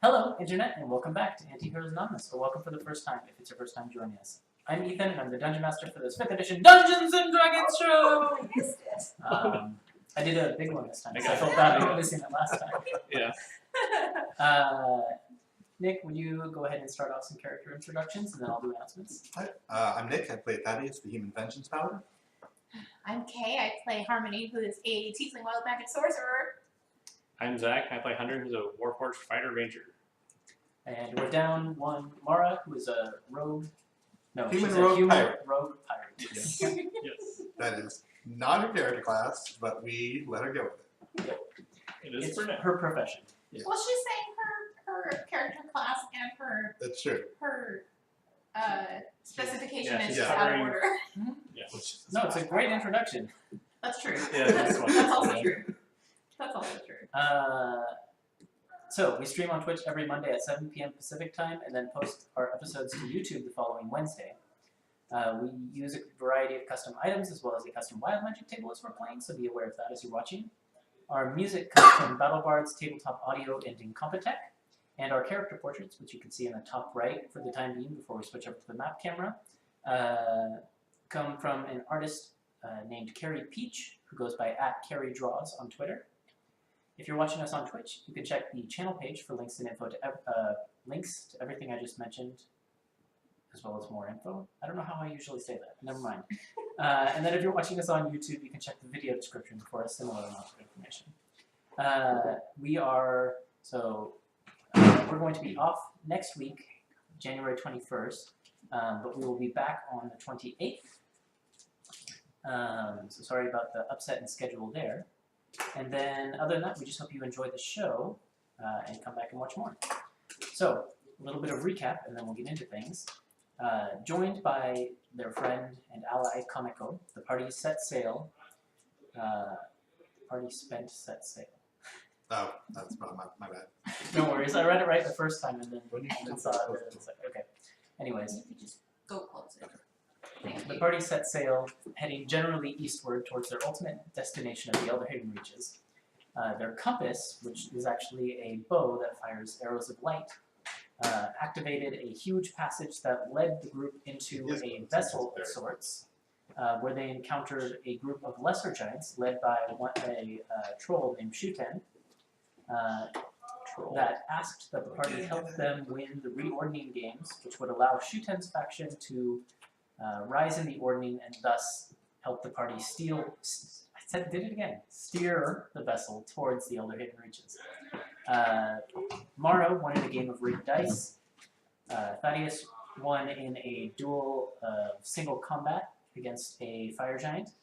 Hello, Internet, and welcome back to Antiheroes Anonymous, or welcome for the first time if it's your first time joining us. I'm Ethan, and I'm the Dungeon Master for this 5th edition Dungeons & Dragons show! I missed it. I did a big one this time, because I felt bad about missing it last time. Yeah. Nick, would you go ahead and start off some character introductions, and then I'll do announcements? Hi, I'm Nick. I play Thaddeus, the Human Vengeance Paladin. I'm Kay. I play Harmony, who is a tiefling wild magic sorcerer. I'm Zach. I play Hunter, who's a Warforged Fighter Ranger. And we're down one Mara, who is a rogue. No, Human she's rogue a human pirate. rogue pirate. Yes. Yes. That is not her character class, but we let her go with it. It is It's for now. her profession. Well, she's saying her character class and her That's true. specification Yeah, is she's just out of covering- order. Yeah. No, it's a great introduction. That's true. Yeah, that's fine. That's also true. That's also true. So we stream on Twitch every Monday at 7 p.m. Pacific time, and then post our episodes to YouTube the following Wednesday. We use a variety of custom items as well as a custom wild magic table as we're playing, so be aware of that as you're watching. Our music comes from BattleBards, TabletopAudio, and Incompetech, and our character portraits, which you can see in the top right for the time being before we switch over to the map camera, come from an artist named Carrie Peach, who goes by @CarrieDraws on Twitter. If you're watching us on Twitch, you can check the channel page for links and info to links to everything I just mentioned, as well as more info. I don't know how I usually say that. Never mind. And then if you're watching us on YouTube, you can check the video description for a similar amount of information. We're going to be off next week, January 21st, but we will be back on the 28th. So sorry about the upset in schedule there. And then, other than that, we just hope you enjoy the show and come back and watch more. So, a little bit of recap, and then we'll get into things. Joined by their friend and ally Comico, the party set sail. Party spent set sail. Oh, that's my bad. No worries, I read it right the first time, and then What do you saw it. Okay. Anyways, You could just go close it. the party set sail, heading generally eastward towards their ultimate destination of the Elder Hidden Reaches. Their compass, which is actually a bow that fires arrows of light, activated a huge passage that led the group into a vessel of sorts, where they encountered a group of lesser giants led by a troll named Shuten, that asked that the party help them win the reordering games, which would allow Shuten's faction to rise in the ordering and thus help the party steer the vessel towards the Elder Hidden Reaches. Mara won in a game of rigged dice. Thaddeus won in a duel of single combat against a fire giant.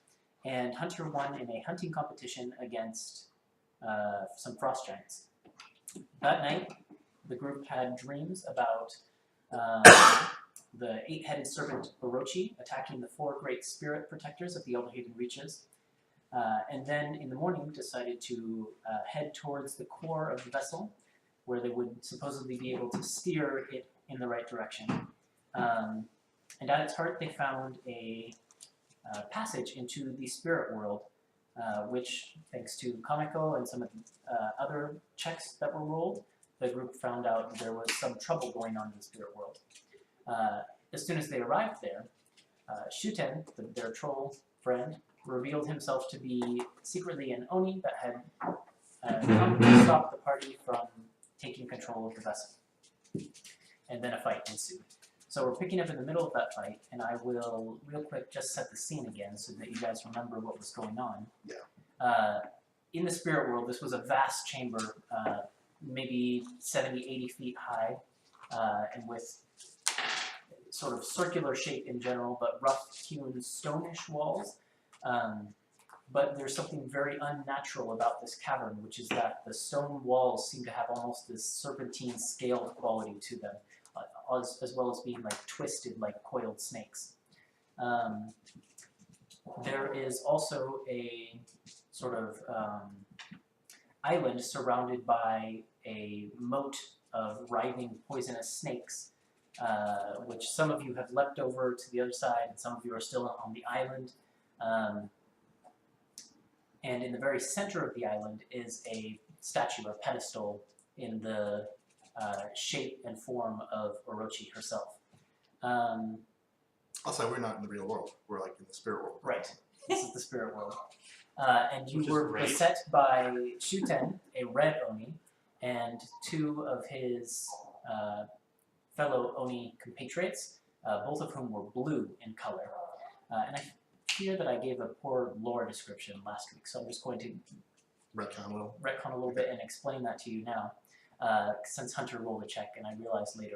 And Hunter won in a hunting competition against some frost giants. That night, the group had dreams about the 8-headed serpent Orochi attacking the 4 great spirit protectors of the Elder Hidden Reaches. And then in the morning decided to head towards the core of the vessel, where they would supposedly be able to steer it in the right direction. And at its heart they found a passage into the spirit world, which, thanks to Comico and some of the other checks that were rolled, the group found out there was some trouble going on in the spirit world. As soon as they arrived there, Shuten, their troll friend, revealed himself to be secretly an Oni that had come to stop the party from taking control of the vessel. And then a fight ensued. So we're picking up in the middle of that fight, and I will, real quick, just set the scene again so that you guys remember what was going on. Yeah. In the spirit world, this was a vast chamber, maybe 70, 80 feet high, and with sort of circular shape in general, but rough-hewn stone-ish walls. But there's something very unnatural about this cavern, which is that the stone walls seem to have almost this serpentine scaled quality to them, as well as being like twisted like coiled snakes. There is also a sort of island surrounded by a moat of writhing poisonous snakes, which some of you have leapt over to the other side, and some of you are still on the island. And in the very center of the island is a statue, a pedestal, in the shape and form of Orochi herself. Also, we're not in the real world. We're like in the spirit world. Right. This is the spirit world. And you Which is were great. beset by Shuten, a red Oni, and 2 of his fellow Oni compatriots, both of whom were blue in color. And I fear that I gave a poor lore description last week, so I'm just going to Retcon will. retcon a little bit and explain that to you now. Since Hunter rolled a check, and I realized later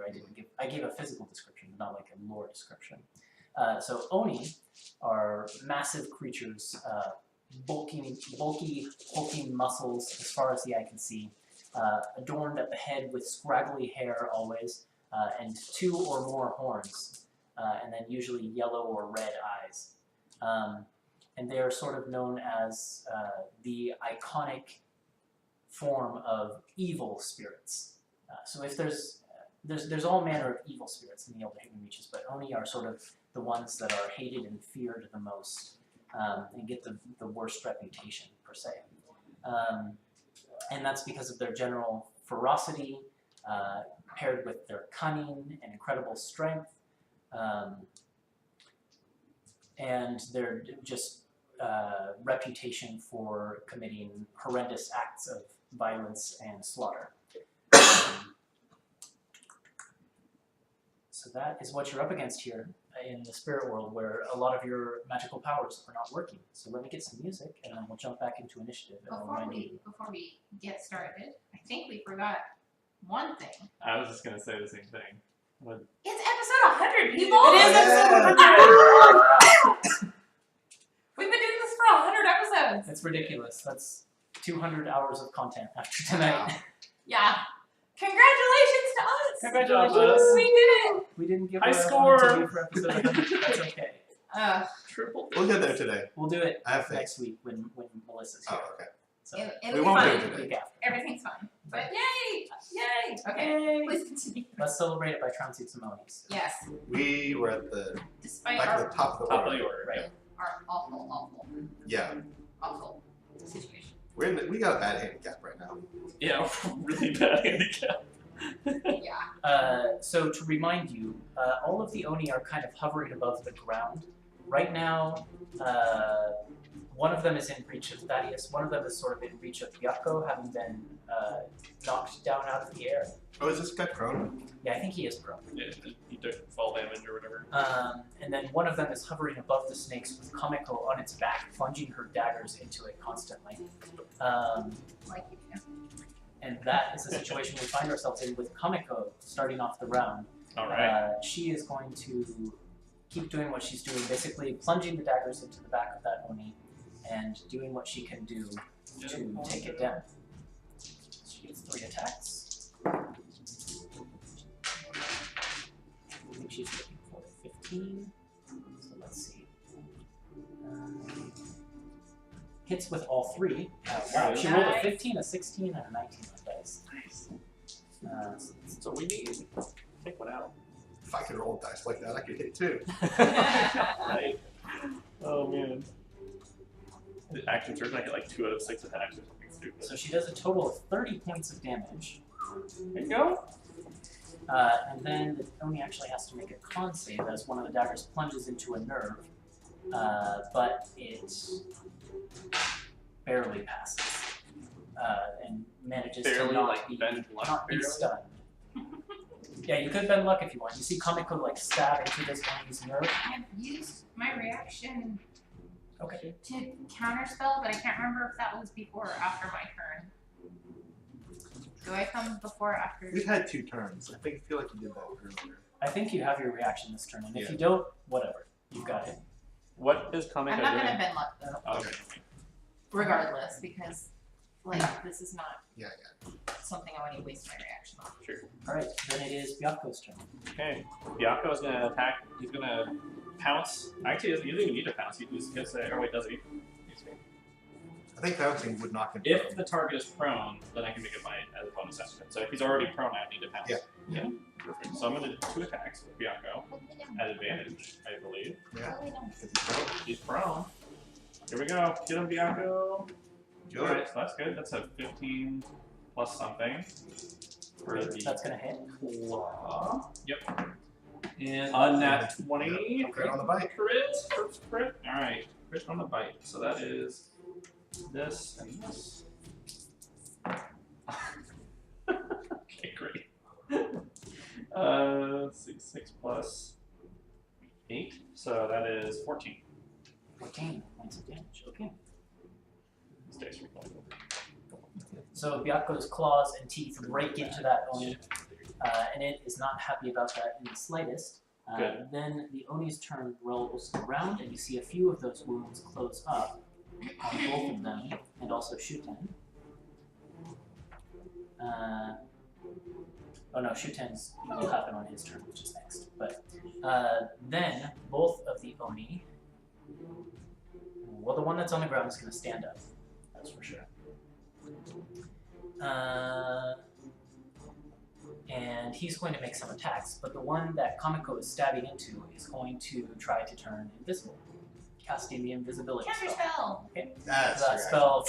I gave a physical description, not like a lore description. So Oni are massive creatures, bulky, hulking muscles as far as the eye can see, adorned at the head with scraggly hair always, and 2 or more horns, and then usually yellow or red eyes. And they are sort of known as the iconic form of evil spirits. So if there's all manner of evil spirits in the Elderhaven Reaches, but Oni are sort of the ones that are hated and feared the most, and get the worst reputation, per se. And that's because of their general ferocity, paired with their cunning and incredible strength, and their just reputation for committing horrendous acts of violence and slaughter. So that is what you're up against here in the spirit world, where a lot of your magical powers are not working. So let me get some music, and then we'll jump back into initiative. And I'll remind you. Before we get started, I think we forgot one thing. I was just gonna say the same thing. What? It's episode 100, people! It is episode 100! We've been doing this for 100 episodes! That's ridiculous. That's 200 hours of content after tonight. Yeah. Congratulations to us! Congratulations! We did it! We didn't give High her a score! one to for episode 100. That's okay. Triple. We'll get there today. We'll do it I have faith. next week when Melissa's here. Oh, okay. So It'll We be won't do fine. it the today. week after. Everything's fine. But yay! Yay! Okay, Yay! please continue. Let's celebrate it by trouncing some Onis. Yes. We were at the Despite back our, at the top of the Top of order. the order. Right. our Yeah, awful situation. we got a bad handicap right now. Yeah, really bad handicap. Yeah. So to remind you, all of the Oni are kind of hovering above the ground. Right now, one of them is in reach of Thaddeus, one of them is sort of in reach of Byakko, having been knocked down out of the air. Oh, is this guy prone? Yeah, I think he is prone. Yeah, he took fall damage or whatever. And then one of them is hovering above the snakes with Kamiko on its back, plunging her daggers into it constantly. Like you do. And that is the situation we find ourselves in with Kamiko starting off the round. All right. She is going to keep doing what she's doing, basically plunging the daggers into the back of that Oni and doing what she can do to take it down. She gets 3 attacks. I think she's looking for 15. So let's see. Hits with all 3. Wow, she rolled a Nice. 15, a 16, and a 19 on dice. Nice. So So we need take one out. If I could roll dice like that, I could hit 2. Right. Oh man. Action surge, I get like 2 out of 6 attacks or something stupid. So she does a total of 30 points of damage. There you go. And then the Oni actually has to make a con save as one of the daggers plunges into a nerve, but it barely passes and manages Barely, to not like, be, bend luck, not be barely? stunned. Yeah, you could bend luck if you want. You see Kamiko like stab into this Oni's nerve. I've used my reaction Okay. to counterspell, but I can't remember if that was before or after my turn. Do I come before or after? We've had 2 turns. I feel like you did that earlier. I think you have your reaction this turn, and if Yeah. you don't, whatever. You've got it. What is Kamiko I'm not doing? gonna bend luck though, Okay. regardless, because like this is not Yeah. something I want to waste my reaction on. Sure. Alright, then it is Byakko's turn. Okay. Byakko is gonna attack. He's gonna pounce. Actually, he doesn't even need to pounce. He just gets a. Or wait, does he? Excuse me. I think pouncing would knock him If prone. the target is prone, then I can make it mine as a bonus action. So if he's already prone, I don't need to pounce. Yeah. Yeah. Perfect. So I'm gonna do 2 attacks with Byakko at advantage, I believe. Yeah, Oh, we don't. because he's prone. He's prone. Here we go. Hit him, Byakko. Good. Alright, so that's good. That's a 15 plus something. For the That's gonna hit. claw. Yep. And on that 20. Crit on the bite. Crit. First crit. Alright. Crit on the bite. So that is this and this. Okay, great. Let's see. 6 plus 8. So that is 14. 14 points of damage. Okay. This dice roll. So Byaku's claws and teeth rake into that Oni, and it is not happy about that in the slightest. Good. Then the Oni's turn rolls around, and you see a few of those wounds close up on both of them, and also Shuten. Oh no, Shuten's will happen on his turn, which is next. But then both of the Oni, well, the one that's on the ground is going to stand up. That's for sure. And he's going to make some attacks, but the one that Kamiko is stabbing into is going to try to turn invisible, casting the invisibility Counter spell. spell. Okay, That's so that right. spell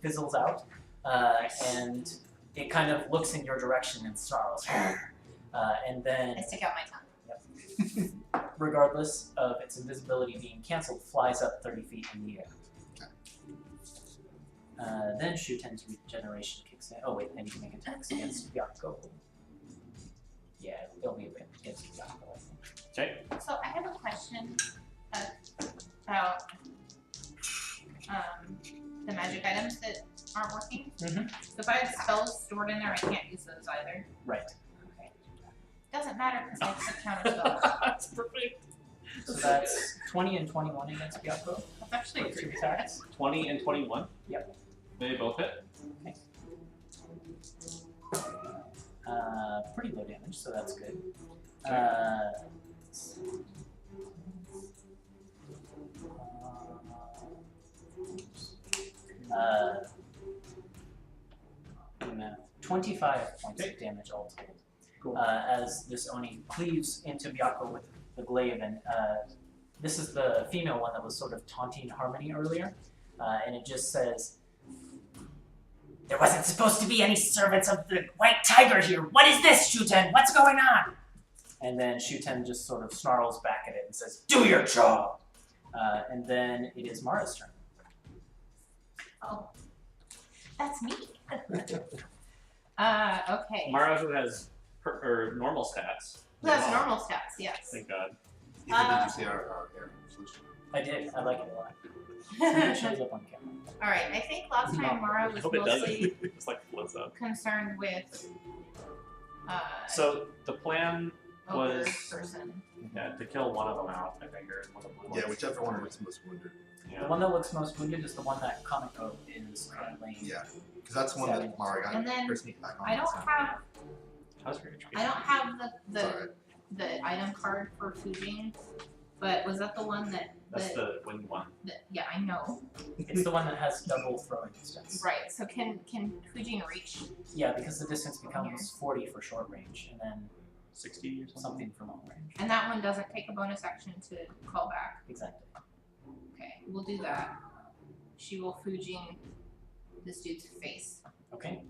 fizzles out, and it kind of looks in your direction and snarls. And then, I stick out my tongue. regardless of its invisibility being cancelled, flies up 30 feet in the air. Then Shuten's regeneration kicks in. Oh wait, then you can make attacks against Byakko. Yeah, they'll be against Byakko, I think. Okay. So I have a question about the magic items that aren't working. Mhm. So if I have spells stored in there, I can't use those either. Right. Okay. Doesn't matter because I have counter spells. That's perfect. So that's 20 and 21 against Byakko. That's actually For two pretty attacks. 20 and 21. Yep. They both hit. Okay. Pretty low damage, so that's good. No, 25 points of damage all told. Cool. As this Oni cleaves into Byakko with the glaive, and this is the female one that was sort of taunting Harmony earlier, and it just says, "There wasn't supposed to be any servants of the White Tiger here. What is this, Shuten? What's going on?" And then Shuten just sort of snarls back at it and says, "Do your job." And then it is Mara's turn. Oh, that's me. Okay. Mara, who has normal stats. Who has normal stats? Yes. Thank God. Ethan, did you see our air solution? I did. I like it a lot. It shows up on camera. All right. I think last time Mara I was hope it doesn't. mostly It's like floats up. concerned with So the plan ogre was person. to kill one of them out, I think, or one of the Yeah, ones. whichever one was most wounded. The Yeah. one that looks most wounded is the one that Kamiko is currently. Yeah, because that's the one that Mara got And then her sneak attack on. I don't have How's your HP? I don't have It's alright. the item card for Fujing, but was that the one that That's the wind one. yeah, I know. It's the one that has double throwing distance. Right. So can Fujing reach? Yeah, because the distance becomes 40 for short range, and then 60 or something. something for long range. And that one doesn't take a bonus action to call back. Exactly. Okay, we'll do that. She will Fujing this dude's face. Okay.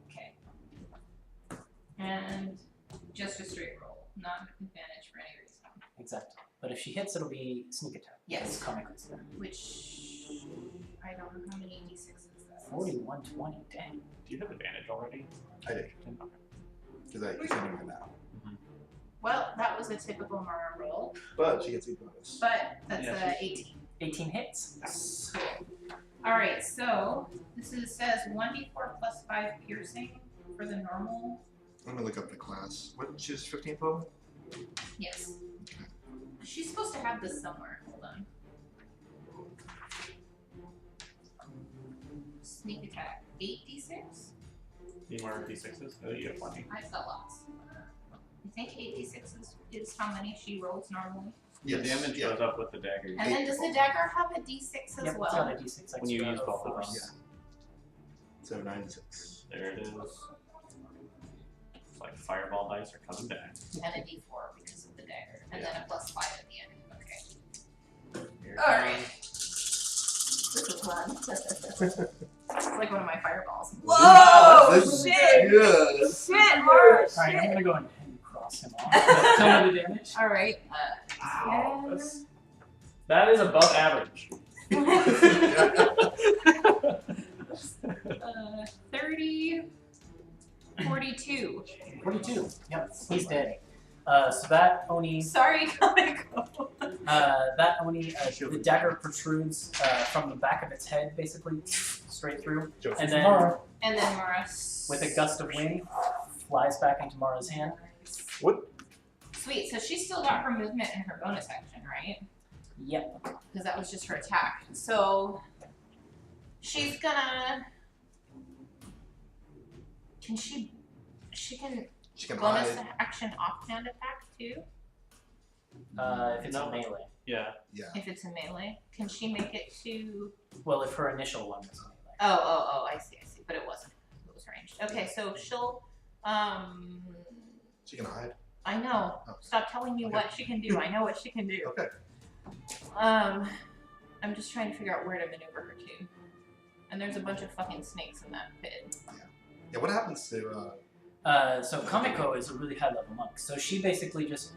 Okay. And just a straight roll, not advantage for any reason. Exactly. But if she hits, it'll be sneak attack. Yes. Kamiko's there. Which I don't know how many d6s that is. 41, 20. Dang. Do you have advantage already? I did, because I can't even now. Well, that was a typical Mara roll, But she gets a bonus. but that's Yeah, a 18. 18 hits. Alright, so this says 1d4 plus 5 piercing for the normal. I'm gonna look up the class. What? She's 15th level? Yes. She's supposed to have this somewhere. Hold on. Sneak attack. 8d6? Need more d6s? Oh, you have plenty. I've got lots. I think 8d6 is how many she rolls normally. The damage yeah. goes up with the dagger. And then does the dagger have a d6 as Yep, well? it's got a d6 extra. When you use of both of force. them. So 96. There it is. It's like fireball dice are coming back. And a d4 because of the dagger. And then a plus 5 at the end. Okay. Here it Alright. comes. This is fun. It's like one of my fireballs. Whoa! This is Shit! good. Shit, Mara, Alright, I'm shit! gonna go ahead and cross him off. Tell me the damage. Alright. Wow, that is above average. 30, 42. 42. Yep, he's dead. So that Oni, Sorry, Comico. the dagger protrudes from the back of its head, basically, straight through. And then, And then Mara. with a gust of wind, flies back into Mara's hand. What? Sweet, so she's still got her movement and her bonus action, right? Yep. Because that was just her attack. So she's gonna. Can she? She can She can bonus hide. action offhand attack too. If it's a melee. Yeah. Yeah. If it's a melee, can she make it to? Well, if her initial one was melee. Oh, I see, but it wasn't. It was ranged. Okay, so she'll. She can hide. I know. Oh. Stop telling me Okay. what she can do. I know what she can do. Okay. I'm just trying to figure out where to maneuver her to. And there's a bunch of fucking snakes in that pit. Yeah. What happens to? So Kamiko is a really high level monk. So she basically just,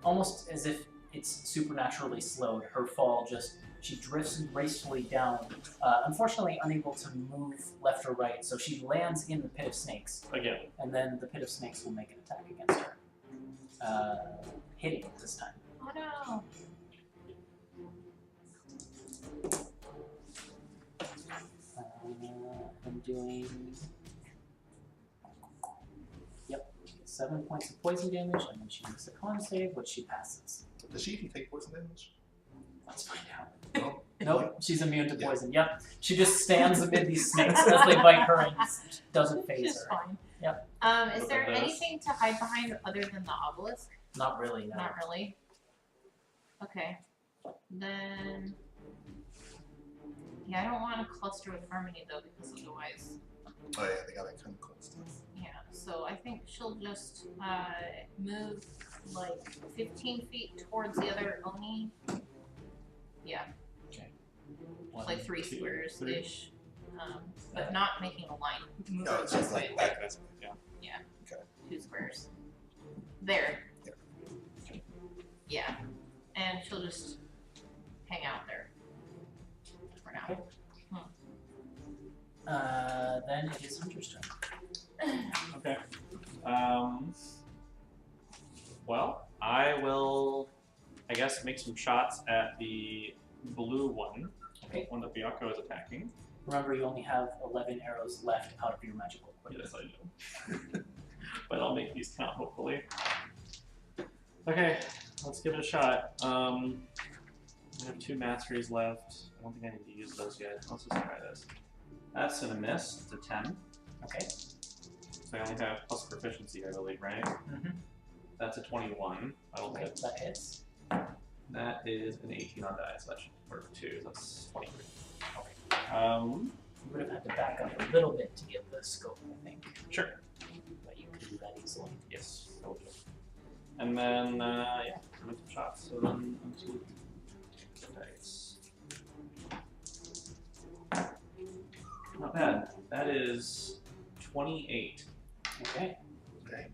almost as if it's supernaturally slowed, her fall just, she drifts gracefully down, unfortunately unable to move left or right, so she lands in the pit of snakes, Again. and then the pit of snakes will make an attack against her. Hitting it this time. Oh no! I'm doing, 7 points of poison damage, and then she makes a con save, which she passes. Does she even take poison damage? Let's find out. No. Nope, she's immune to Yeah. poison. Yep. She just stands amid these snakes as they bite her and doesn't phase She's her. fine. Yep. Is there anything to hide behind other than the obelisk? Not really, no. Not really. Okay. Then. Yeah, I don't want to cluster with Harmony though, because otherwise. Oh yeah, they got that kind of cool stuff. Yeah, so I think she'll just move like 15 feet towards the other Oni. Yeah. Okay. It's like 3 2, squares 3. ish. But not making a line. Move No, it it's this just way. like Yeah. 2 squares. There. Yeah. Yeah. And she'll just hang out there for now. Then it is Hunter's turn. Okay. Well, I will, I guess, make some shots at the blue one. Okay. One that Byakuya is attacking. Remember, you only have 11 arrows left out of your magical equipment. Yes, I do. But I'll make these count, hopefully. Okay, let's give it a shot. I have 2 masteries left. I don't think I need to use those yet. Let's just try this. That's gonna miss. It's a 10. Okay. So I only have plus proficiency, I believe, right? Mm-hmm. That's a 21. That'll Okay, hit. that hits. That is an 18 on die, so that should work 2. So that's 23. You would have had to back up a little bit to get the scope, I think. Sure. But you could do that easily. Yes. That'll do. And then, yeah, make some shots. So then, onto the dice. Not bad. That is 28. Okay. Okay.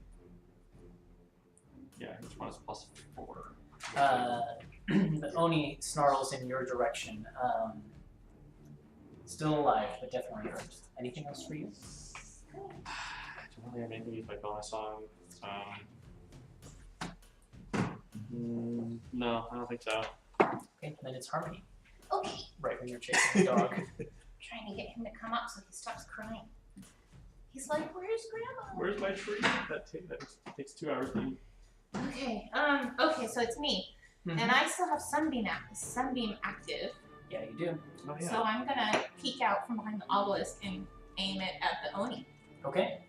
Yeah, each one is plus 4. The Oni snarls in your direction. Still alive, but definitely hurt. Anything else for you? I don't really have anything to use my bonus song. No, I don't think so. Okay, then it's Harmony. Okay. Right when you're chasing the dog. Trying to get him to come up so he stops crying. He's like, "Where's Grandma?" Where's my tree? That takes 2 hours to eat. Okay. Okay, so it's me, and I still have Sunbeam active. Yeah, you do. Oh, yeah. So I'm gonna peek out from behind the obelisk and aim it at the Oni. Okay.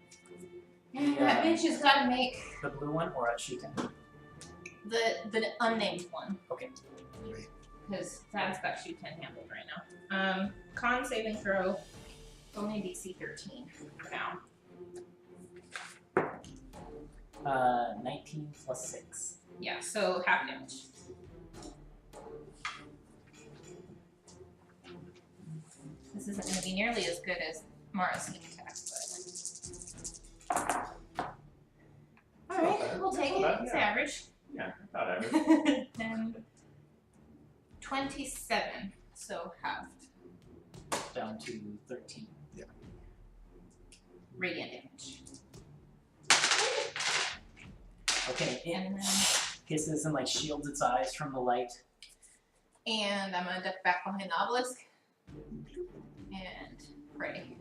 And Yeah. that bitch has got to make The blue one or at Shuten? the unnamed one. Okay. Great. Because Dad's got shoot 10 handled right now. Con saving throw, only DC 13 for now. 19 plus 6. Yeah, so half damage. This isn't going to be nearly as good as Mara's sneak attack, but. Alright, we'll take it. It's average. Yeah, about average. Then 27, so halved. Down to 13. Yeah. Radiant damage. Okay, it And then. hisses and like shields its eyes from the light. And I'm gonna duck back behind the obelisk. And pray.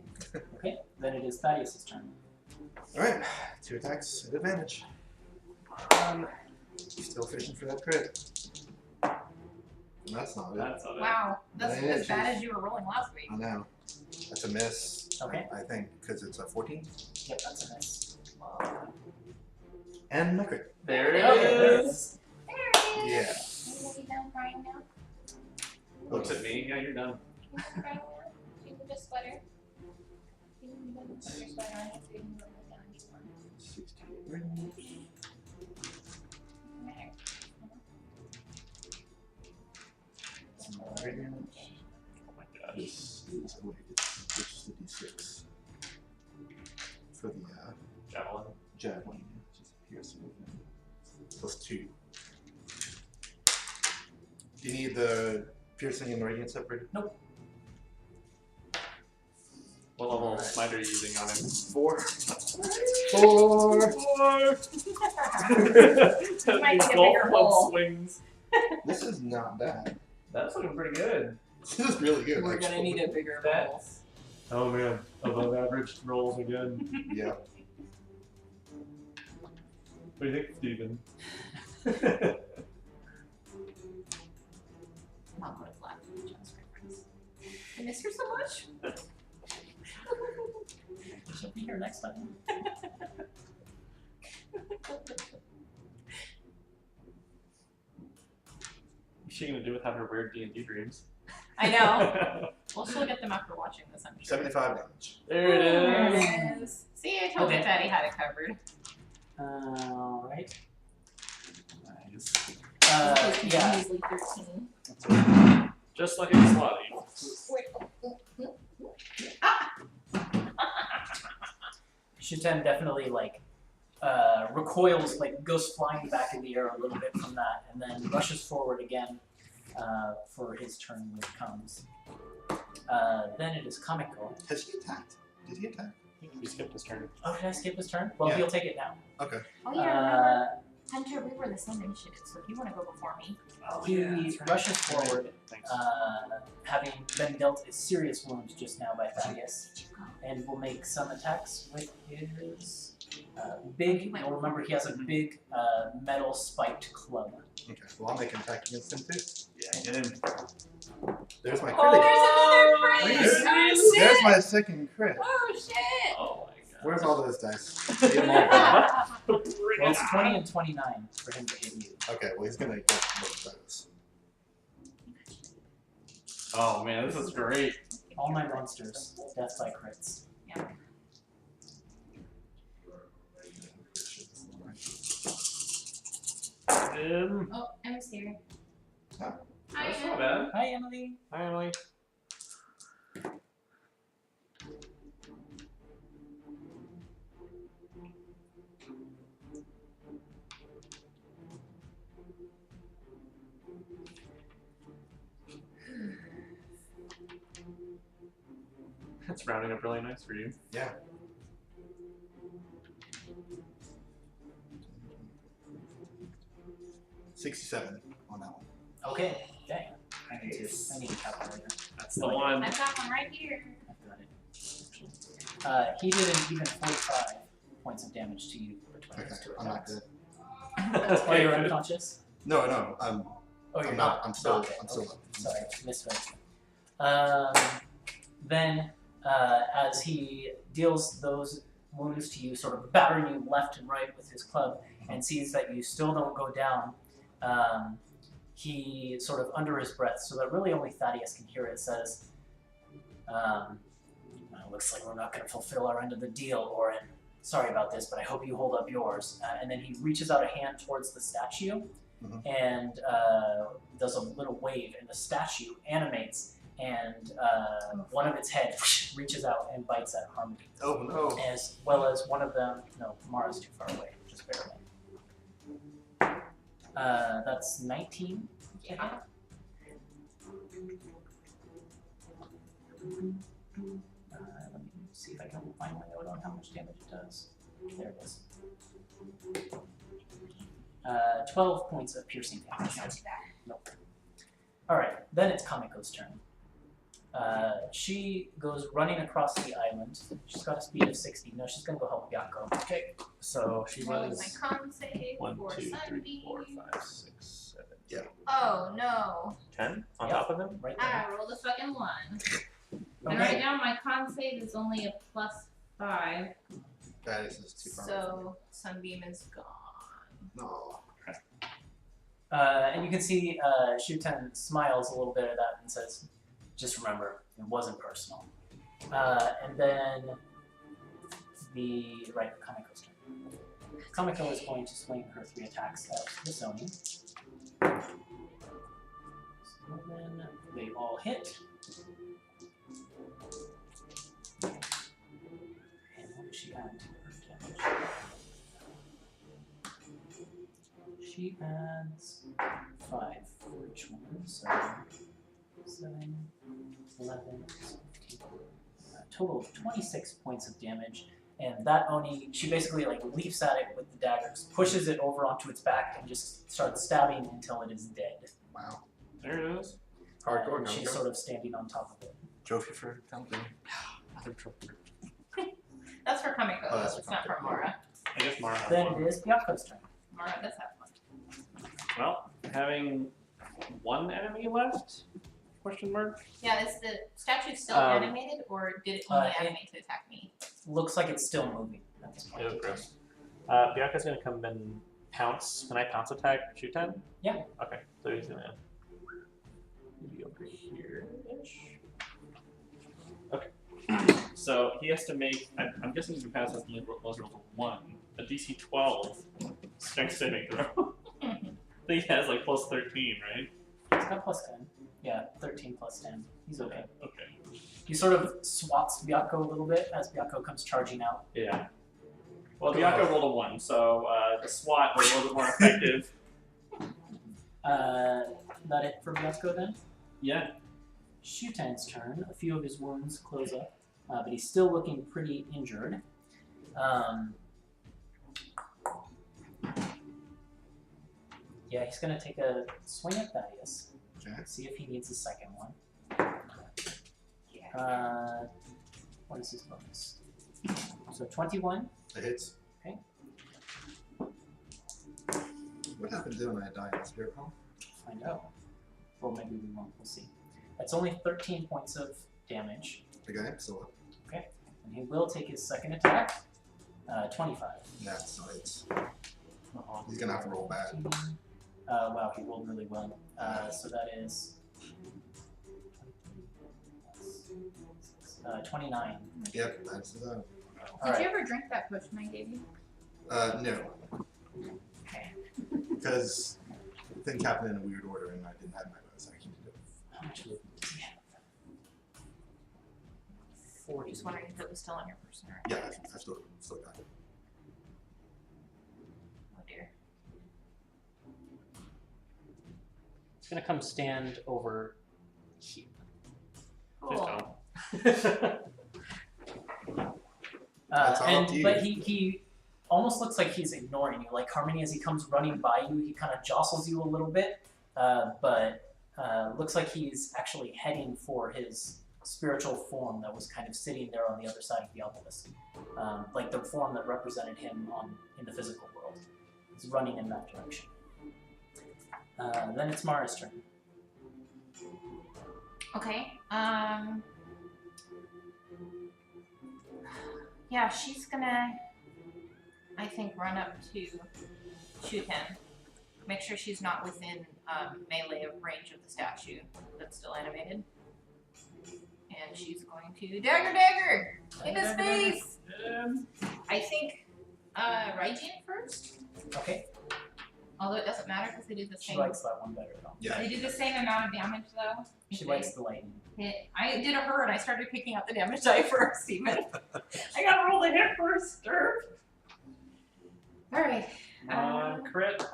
Okay, then it is Thaddeus' turn. Alright, 2 attacks at advantage. Still fishing for that crit. That's not it. That's not it. Wow, that's Yeah, as bad she's- as you were rolling last week. I know. That's a miss. Okay. I think, because it's a 14. Yep, that's a miss. And a crit. There it Okay, there it is. is. There it is. Yeah. Are you done crying now? Looks at me. Yeah, you're done. You done crying now? You can just sweater. You can put your sweater on so you can go down if you want. 68 range. There. Radiant. Oh my god. This is, oh wait, it's the d6. For the Javelin. javelin, which is piercing. Plus 2. Do you need the piercing and radiant separated? Nope. What level smite are you using on him? 4. 4. Might These need a golf bigger club hole. swings. This is not bad. That's looking pretty good. This is really good. We're actually. gonna need a bigger That- bowl. Oh man, above average rolls again. Yeah. What do you think, Steven? Not what it's left. Just reference. I miss her so much. She'll be here next time. What's she gonna do with having her weird D&D dreams? I know. Well, she'll get them after watching this, I'm sure. 75 damage. There it There is. it is. See, I told you Okay. Daddy had it covered. Alright. Nice. Yeah. Measly 13. Just like in Slotty. Shuten definitely like recoils, like goes flying back in the air a little bit from that, and then rushes forward again for his turn when it comes. Then it is Kamiko. Has he attacked? Did he attack? We skipped his turn. Oh, did I skip his turn? Well, Yeah. he'll take it now. Okay. Oh yeah, remember, Hunter, we were the same initiative, so if you want to go before me. Oh, He that's right. rushes forward, Thanks. having been dealt a serious wound just now by Thaddeus, and will make some attacks with his big. You'll remember he has a big metal spiked club. Okay. Well, I'll make an attack against him too. Yeah, get him. There's my Oh, crit. there's another There crit! it Oh, There's shit! my second crit. Oh, shit! Oh my god. Where's all those dice? Need them all back. Well, it's 20 and 29 for him to hit you. Okay. Well, he's gonna get both dice. Oh man, this is great. All my monsters, death by crits. Oh, Emma's here. Huh. Hi, That's not Emma. bad. Hi, Emily. Hi, Emily. That's rounding up really nice for you. Yeah. $67 on that one. Okay, dang. I need a calculator. That's the one. I've got one right here. I've got it. He did an even 45 points of damage to you between Okay. those two I'm not attacks. good. Oh, you're unconscious? No, no. Oh, you're I'm not. not. I'm still. Okay, I'm still okay. up. Sorry, misread. Then, as he deals those wounds to you, sort of battering you left and right with his club, and sees that you still don't go down, he sort of under his breath, so that really only Thaddeus can hear it, says, "Well, looks like we're not going to fulfill our end of the deal, Orin. Sorry about this, but I hope you hold up yours." And then he reaches out a hand towards the statue and does a little wave, and the statue animates and one of its head reaches out and bites at Harmony, Oh no. as well as one of them. No, Mara's too far away, just barely. That's 19. Yeah. Let me see if I can find my note on how much damage it does. There it is. 12 points of piercing damage. Not too bad. Nope. Alright, then it's Kamiko's turn. She goes running across the island. She's got a speed of 60. No, she's gonna go help Byakko. Okay. So she Roll was my con save 1, for 2, 3, Sunbeam. 4, 5, 6, 7, Oh no. 10 on Yeah. top of him. Right there. I rolled a fucking 1. And Okay. right now my con save is only a +5. That is just too far. So Sunbeam is gone. No. And you can see Shuten smiles a little bit at that and says, just remember, it wasn't personal. And then Kamiko's turn. Kamiko is going to swing her 3 attacks at the Sony. So then they all hit. And what does she add to her damage? She adds 5 for each one, so 7, 11, 15, total of 26 points of damage. And that Oni, she basically like leaps at it with the daggers, pushes it over onto its back, and just starts stabbing until it is dead. Wow. There it is. Hardcore. And No. she's sort of standing on top of it. Trophy for Temple. Another trophy. That's for Kamiko. Oh, that's it's for not for Kamiko. Mara. I guess Mara has Then one. it is Byakko's turn. Mara does have one. Well, having one enemy left? Question mark. Yeah, is the statue still Um, animated, or did it only it- animate to attack me? Looks like it's still moving at this point. Ew, gross. Byakko's gonna come and pounce. Can I pounce attack Shuten? Yeah. Okay, so he's gonna be over here-ish. Okay. So he has to make, I'm guessing he can pass this most rolls of 1, a DC 12 strength saving throw. I think he has like plus 13, right? He's got plus 10. Yeah, 13 plus 10. He's okay. Okay. He sort of swats Byakko a little bit as Byakko comes charging out. Yeah. Well, Byakko rolled a 1, so the SWAT was a little bit more effective. That it for Byakko then? Yeah. Shuten's turn. A few of his wounds close up, but he's still looking pretty injured. Yeah, he's going to take a swing at Thaddeus. Okay. See if he needs a second one. What is his bonus? So 21. It hits. Okay. What happens when I die in the spirit realm? Find out. Or maybe we won't. We'll see. That's only 13 points of damage. Okay, so And he will take his second attack. 25. that's so it's he's gonna have to roll bad. Wow, he rolled really well. So that is 29. Yep, that's Did you Alright. ever drink that potion I gave you? no. Okay. Because things happen in a weird order and I didn't have my bonus action to do it. How much movement does he have? I'm 40. just wondering if it was still on your person or Yeah, I still got it. Oh dear. He's gonna come stand over here. Cool. That's all up to you. But he almost looks like he's ignoring you. Like Harmony, as he comes running by you, he kind of jostles you a little bit, but looks like he's actually heading for his spiritual form that was kind of sitting there on the other side of the obelisk, like the form that represented him in the physical world. He's running in that direction. Then it's Mara's turn. Okay. Yeah, she's gonna, I think, run up to shoot him. Make sure she's not within melee of range of the statue that's still animated. And she's going to dagger in his face. I think Raijin first. Okay. Although it doesn't matter because they do the She same. likes that one better though. Yeah. They do the same amount of damage though. She if likes they the lightning. hit. I did a her and I started picking up the damage die first even. I gotta roll the hit first, Alright. Crit.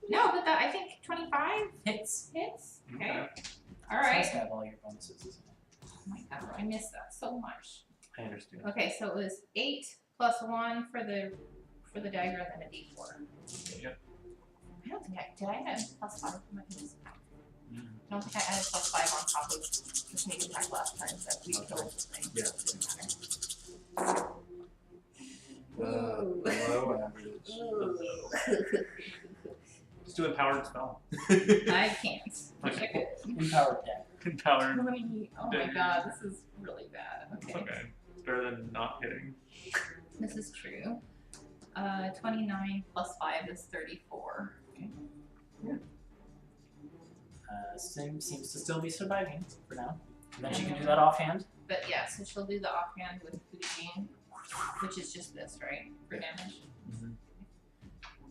No, but that I think 25 Hits. hits. Okay. Okay. It's Alright. nice to have all your bonuses, isn't it? Oh my god, I missed that so much. I understand. Okay, so it was 8 plus 1 for the dagger and then a d4. Yep. I don't think did I add plus 5 for my hits? Mm. I don't think I added plus 5 on top of the sneak attack last time that we killed the thing. Yeah. Doesn't matter. Low average. Let's do empowered spell. I can't. Wish I could. Empowered deck. Empowered. Oh my god, this is really bad. It's Okay. okay. It's better than not hitting. This is true. 29 plus 5 is 34. Seems to still be surviving for now. And then she can do that offhand. But yeah, so she'll do the offhand with Boudin, which is just this, right? For damage. Mhm.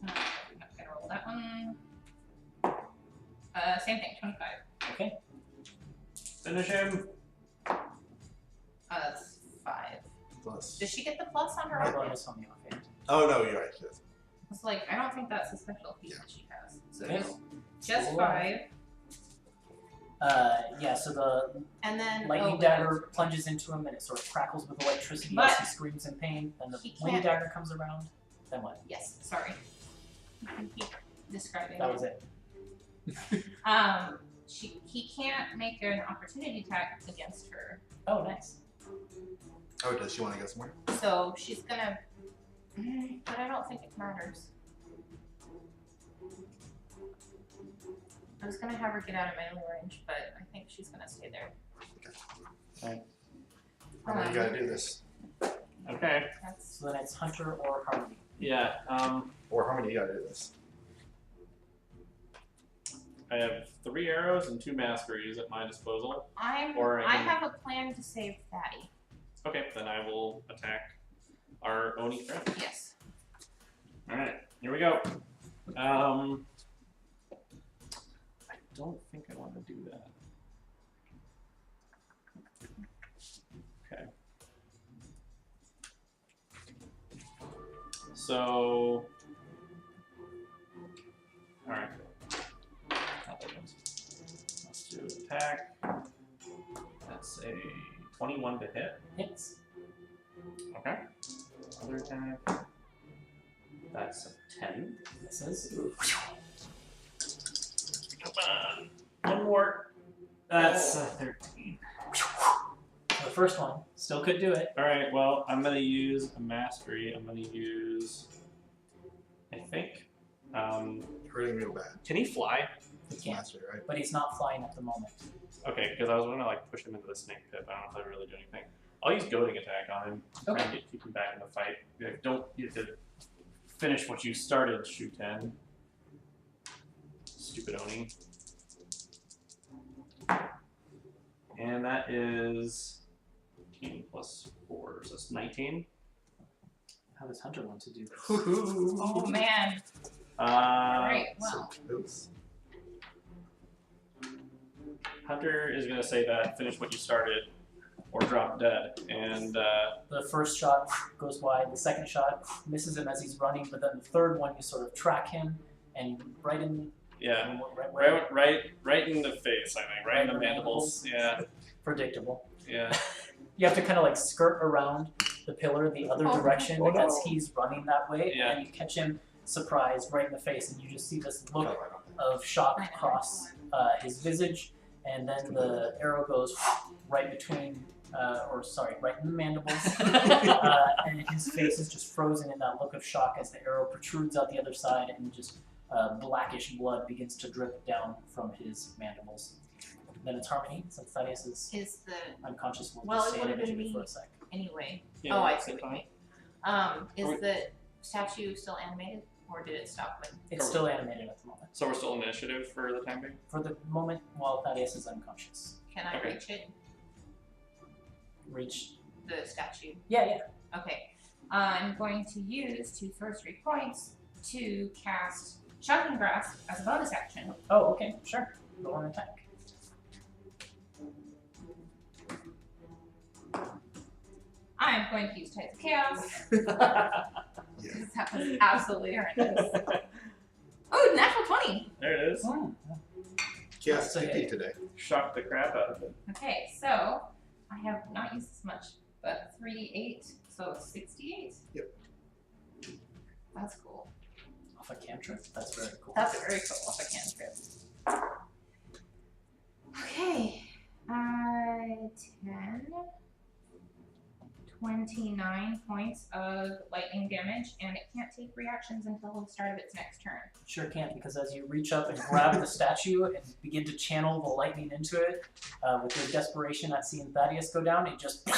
I'm gonna roll that one. Same thing, 25. Okay. Finish him. That's 5. Plus. Does she get the plus on her No offhand? bonus on the offhand. Oh no, you're right. Yes. It's like, I don't think that's a special feat that she has. So Okay. just Cool. 5. Yeah, so the And then lightning dagger plunges into him and it sort of crackles with electricity But as he screams in pain. Then the he wing can't- dagger comes around. Then what? Yes, sorry. You can keep describing That it. was it. He can't make an opportunity attack against her. Oh, nice. Oh, does she want to go somewhere? So she's gonna, but I don't think it matters. I was gonna have her get out of melee range, but I think she's gonna stay there. How many you gotta do this? Okay. That's So then it's Hunter or Harmony. Yeah. Or how many you gotta do this? I have 3 arrows and 2 masteries at my disposal. Or I I can- have a plan to save Fatty. Okay, then I will attack our Oni friend. Yes. Alright, here we go. I don't think I want to do that. Okay. So, alright. Let's do attack. That's a 21 to hit. Hits. Okay. Other attack. That's a 10. Misses. Come on. One more. That's a 13. The first one still could do it. Alright, well, I'm going to use a mastery. I'm going to use, I think, Hurting real bad. can he fly? He It's can't, mastery, right? but he's not flying at the moment. Okay, because I was going to like push him into the snake pit, but I don't know if that really do anything. I'll use goading attack on him. Try and keep him back in the fight. Don't get to finish what you started, Shu-10. Stupid Oni. And that is 18 plus 4, so it's 19. How does Hunter want to do this? Oh man. Alright, well. So close. Hunter is going to say that finish what you started or drop dead. And The first shot goes wide, the second shot misses him as he's running, but then the third one you sort of track him and right in yeah, right right in the face, I think. Right in the mandibles. Yeah, predictable. yeah. You have to kind of like skirt around the pillar the other Oh, direction oh no. as he's running that way, Yeah. and you catch him surprised right in the face, and you just see this look Oh, I don't of shock across his visage, and then the arrow goes right between, right in the mandibles, and his face is just frozen in that look of shock as the arrow protrudes out the other side, and just blackish blood begins to drip down from his mandibles. Then it's Harmony, since Thaddeus is Is the unconscious. We'll Well, just it stay would've in been initiative for me. a sec. anyway? Yeah, Oh, I that's see what you fine. mean. Is Are the statue still animated, or did it stop when? It's still animated at the moment. So we're still in initiative for the time being? For the moment, while Thaddeus is unconscious. Can I Okay. reach it? Reach. The statue. Yeah, yeah. Okay. I'm going to use 2 sorcery points to cast Shocking Grasp as a bonus action. Oh, okay, sure. Roll an attack. I am going to use Tides of Chaos, Yeah. because that was absolutely horrendous. Oh, natural 20! There it is. Hmm. Chaos That's a 50 hit. today. Shocked the crap out of it. Okay, so I have not used this much, but 3d8, so 68. Yep. That's cool. Off a cantrip? That's very cool. That's very cool off a cantrip. Okay. 10, 29 points of lightning damage, and it can't take reactions until the start of its next turn. Sure can't, because as you reach up and grab the statue and begin to channel the lightning into it, with your desperation at seeing Thaddeus go down, it just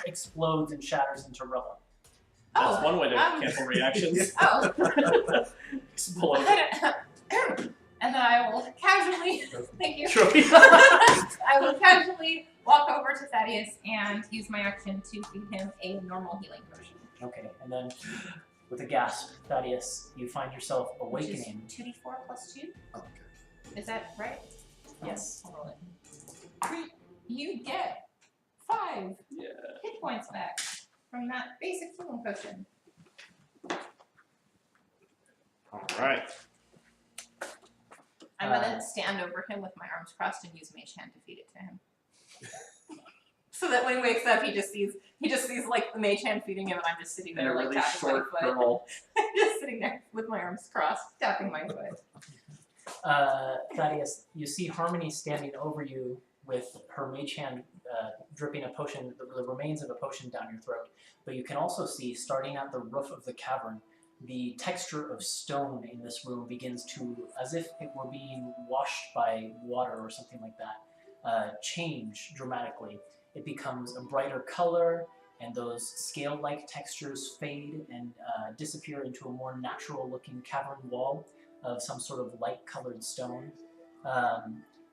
explodes and shatters into rubble. That's one way to cancel reactions. Oh. Explode. And then I will casually, thank you. Trophy. I will casually walk over to Thaddeus and use my action to feed him a normal healing potion. Okay, and then with a gasp, Thaddeus, you find yourself awakening. Which is 2d4 plus 2. Oh, okay. Is that right? Yes. I'll roll it. You get 5 Yeah. hit points back from that basic healing potion. Alright. I'm gonna stand over him with my arms crossed and use Mage Hand to feed it to him. So that when he wakes up, he just sees like the Mage Hand feeding him, and I'm just sitting And a there like really tapping short my foot. girl. I'm just sitting there with my arms crossed, tapping my foot. Thaddeus, you see Harmony standing over you with her mage hand dripping a potion, the remains of a potion down your throat. But you can also see, starting at the roof of the cavern, the texture of stone in this room begins to, as if it were being washed by water or something like that, change dramatically. It becomes a brighter color, and those scale-like textures fade and disappear into a more natural-looking cavern wall of some sort of light-colored stone.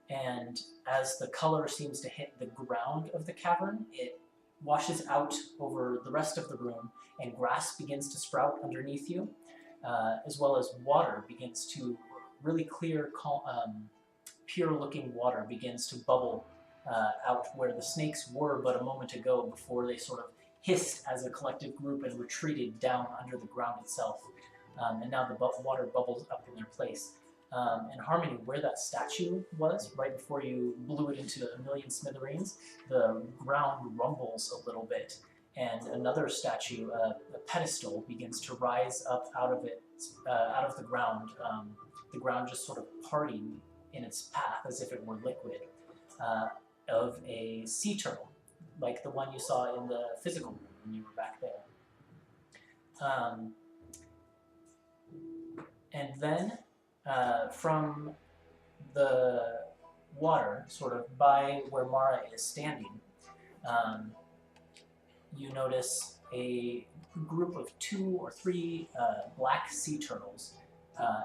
And as the color seems to hit the ground of the cavern, it washes out over the rest of the room, and grass begins to sprout underneath you, as well as water begins to, really clear, pure-looking water begins to bubble out where the snakes were but a moment ago, before they sort of hissed as a collective group and retreated down under the ground itself. And now the water bubbles up in their place. And Harmony, where that statue was, right before you blew it into a million smithereens, the ground rumbles a little bit, and another statue, a pedestal, begins to rise up out of it, out of the ground just sort of parting in its path as if it were liquid, of a sea turtle, like the one you saw in the physical room when you were back there. And then, from the water, sort of by where Mara is standing, you notice a group of 2 or 3 black sea turtles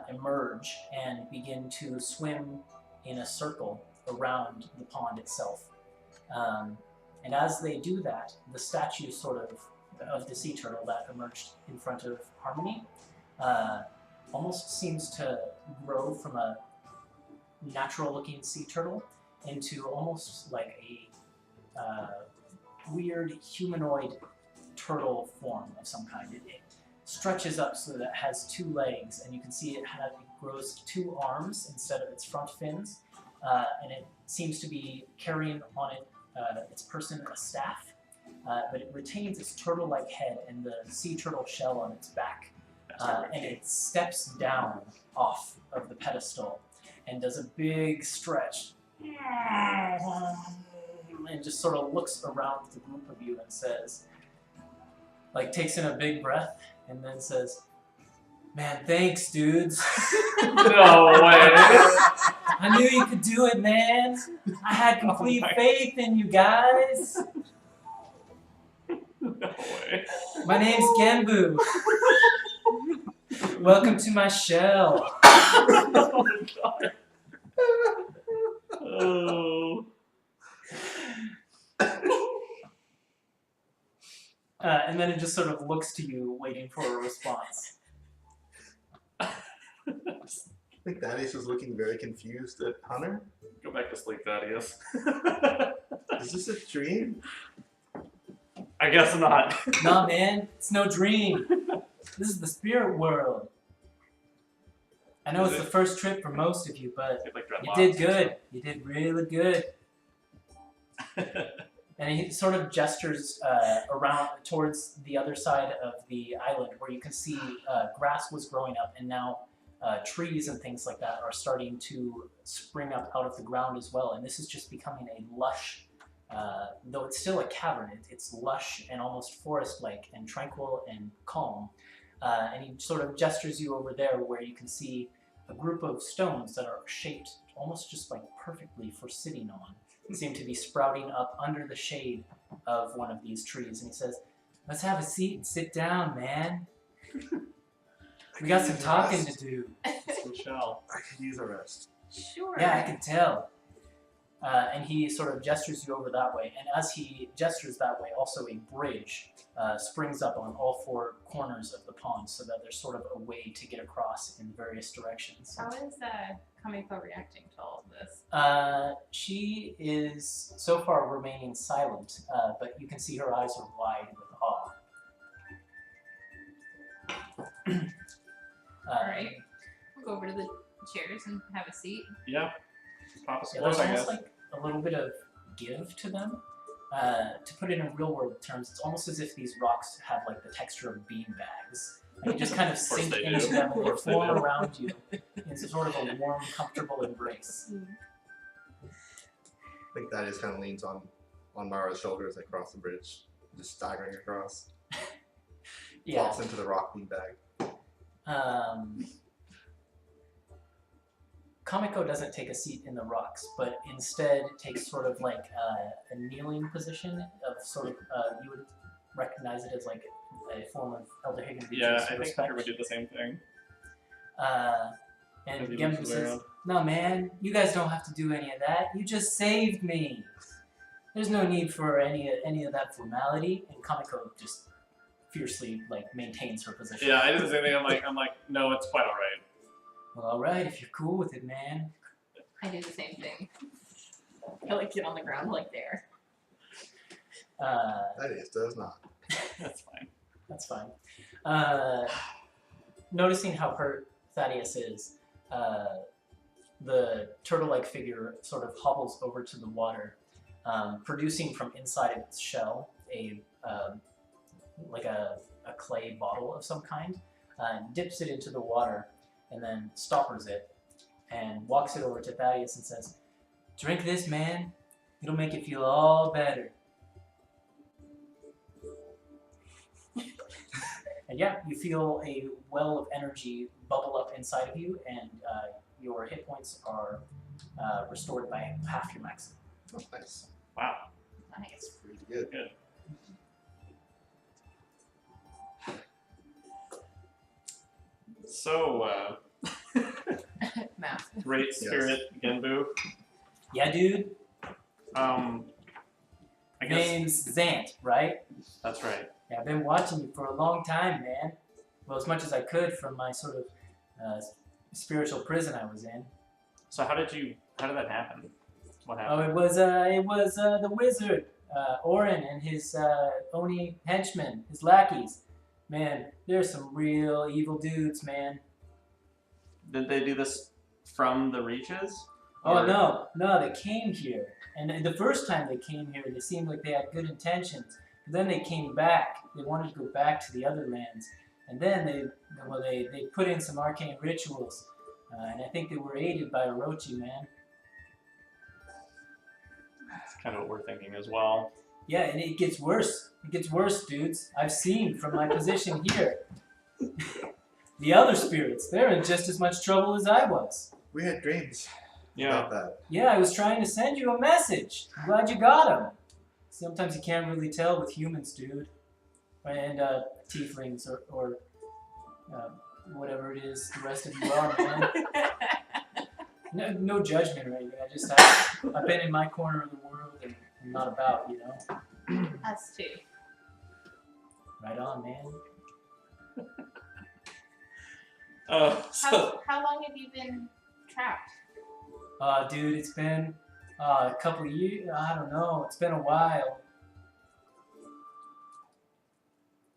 emerge and begin to swim in a circle around the pond itself. And as they do that, the statue sort of the sea turtle that emerged in front of Harmony almost seems to grow from a natural-looking sea turtle into almost like a weird humanoid turtle form of some kind. It stretches up so that it has 2 legs, and you can see it grows 2 arms instead of its front fins, and it seems to be carrying on its person a staff, but it retains its turtle-like head and the sea turtle shell on its back. And it steps down off of the pedestal and does a big stretch and just sort of looks around the group of you and says, like, takes in a big breath and then says, "Man, thanks, dudes." No way. I knew you could do it, man. I had complete faith in you guys. No way. My name's Genbu. Welcome to my shell. Oh my god. Oh. And then it just sort of looks to you, waiting for a response. think Thaddeus is looking very confused at Hunter. Go back to sleep, Thaddeus. Is this a dream? I guess not. Nah, man, it's no dream. This is the spirit world. I know Is it's it? the first trip for most of you, but Like you dreadlocks. did good. You did really good. And he sort of gestures around towards the other side of the island where you can see grass was growing up, and now trees and things like that are starting to spring up out of the ground as well. And this is just becoming a lush, though it's still a cavern, it's lush and almost forest-like and tranquil and calm. And he sort of gestures you over there where you can see a group of stones that are shaped almost just like perfectly for sitting on. Seem to be sprouting up under the shade of one of these trees, and he says, "Let's have a seat and sit down, man. We got some talking to do." We shall. I could use a rest. Sure. Yeah, I can tell. And he sort of gestures you over that way, and as he gestures that way, also a bridge springs up on all four corners of the pond, so that there's sort of a way to get across in various directions. How is Kamiko reacting to all of this? She is so far remaining silent, but you can see her eyes are wide with awe. Alright. We'll go over to the chairs and have a seat. Yeah. Pop a Yeah, squat, there's I almost guess. like a little bit of give to them. To put it in real world terms, it's almost as if these rocks have like the texture of bean bags. Like you just kind of Of course sink they into do. them and Of they course they form do. around you in sort of a warm, comfortable embrace. I think Thaddeus kind of leans on Mara's shoulder as they cross the bridge, just staggering across. Yeah. Flops into the rock beanbag. Kamiko doesn't take a seat in the rocks, but instead takes sort of like a kneeling position of sort of, you would recognize it as like a form of Elder Higgin's Yeah, I think respect. Hunter would do the same thing. And If he Gembu moves the way says, around. "No, man, you guys don't have to do any of that. You just saved me. There's no need for any of that formality." And Kamiko just fiercely like maintains her position. Yeah, I did the same thing. I'm like, no, it's quite alright. Well, all right, if you're cool with it, man. I do the same thing. I like get on the ground like there. Thaddeus does not. That's fine. That's fine. Noticing how hurt Thaddeus is, the turtle-like figure sort of hobbles over to the water, producing from inside of its shell a clay bottle of some kind, dips it into the water, and then stoppers it, and walks it over to Thaddeus and says, "Drink this, man. It'll make you feel all better." And yeah, you feel a well of energy bubble up inside of you, and your hit points are restored by half your maximum. Oh, nice. Wow. Nice. Pretty good. Good. So, Math. great spirit, Genbu. Yeah, dude. I guess Name's Zant, right? that's right. Yeah, I've been watching you for a long time, man. Well, as much as I could from my sort of spiritual prison I was in. So how did that happen? What Oh, happened? it was the wizard, Orin, and his Oni henchmen, his lackeys. Man, they're some real evil dudes, man. Did they do this from the Reaches? Oh, Or- no, they came here. And the first time they came here, they seemed like they had good intentions. But then they came back. They wanted to go back to the other lands. And then they put in some arcane rituals. And I think they were aided by Orochi, man. That's kind of what we're thinking as well. Yeah, and it gets worse. It gets worse, dudes. I've seen from my position here. The other spirits, they're in just as much trouble as I was. We had dreams Yeah. about that. Yeah, I was trying to send you a message. I'm glad you got him. Sometimes you can't really tell with humans, dude. And tieflings or whatever it is the rest of you are, man. No judgment or anything. I've been in my corner of the world and I'm not about, you know? Us too. Right on, man. So How long have you been trapped? Dude, it's been a couple of years. I don't know. It's been a while.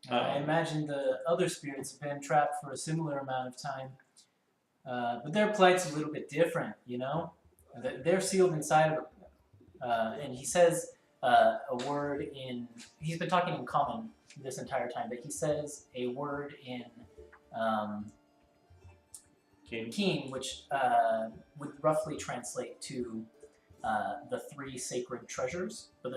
I imagine the other spirits have been trapped for a similar amount of time. But their plight's a little bit different, you know? They're sealed inside of and he says a word in... He's been talking in common this entire time, but he says a word in Keen, which would roughly translate to the 3 sacred treasures. But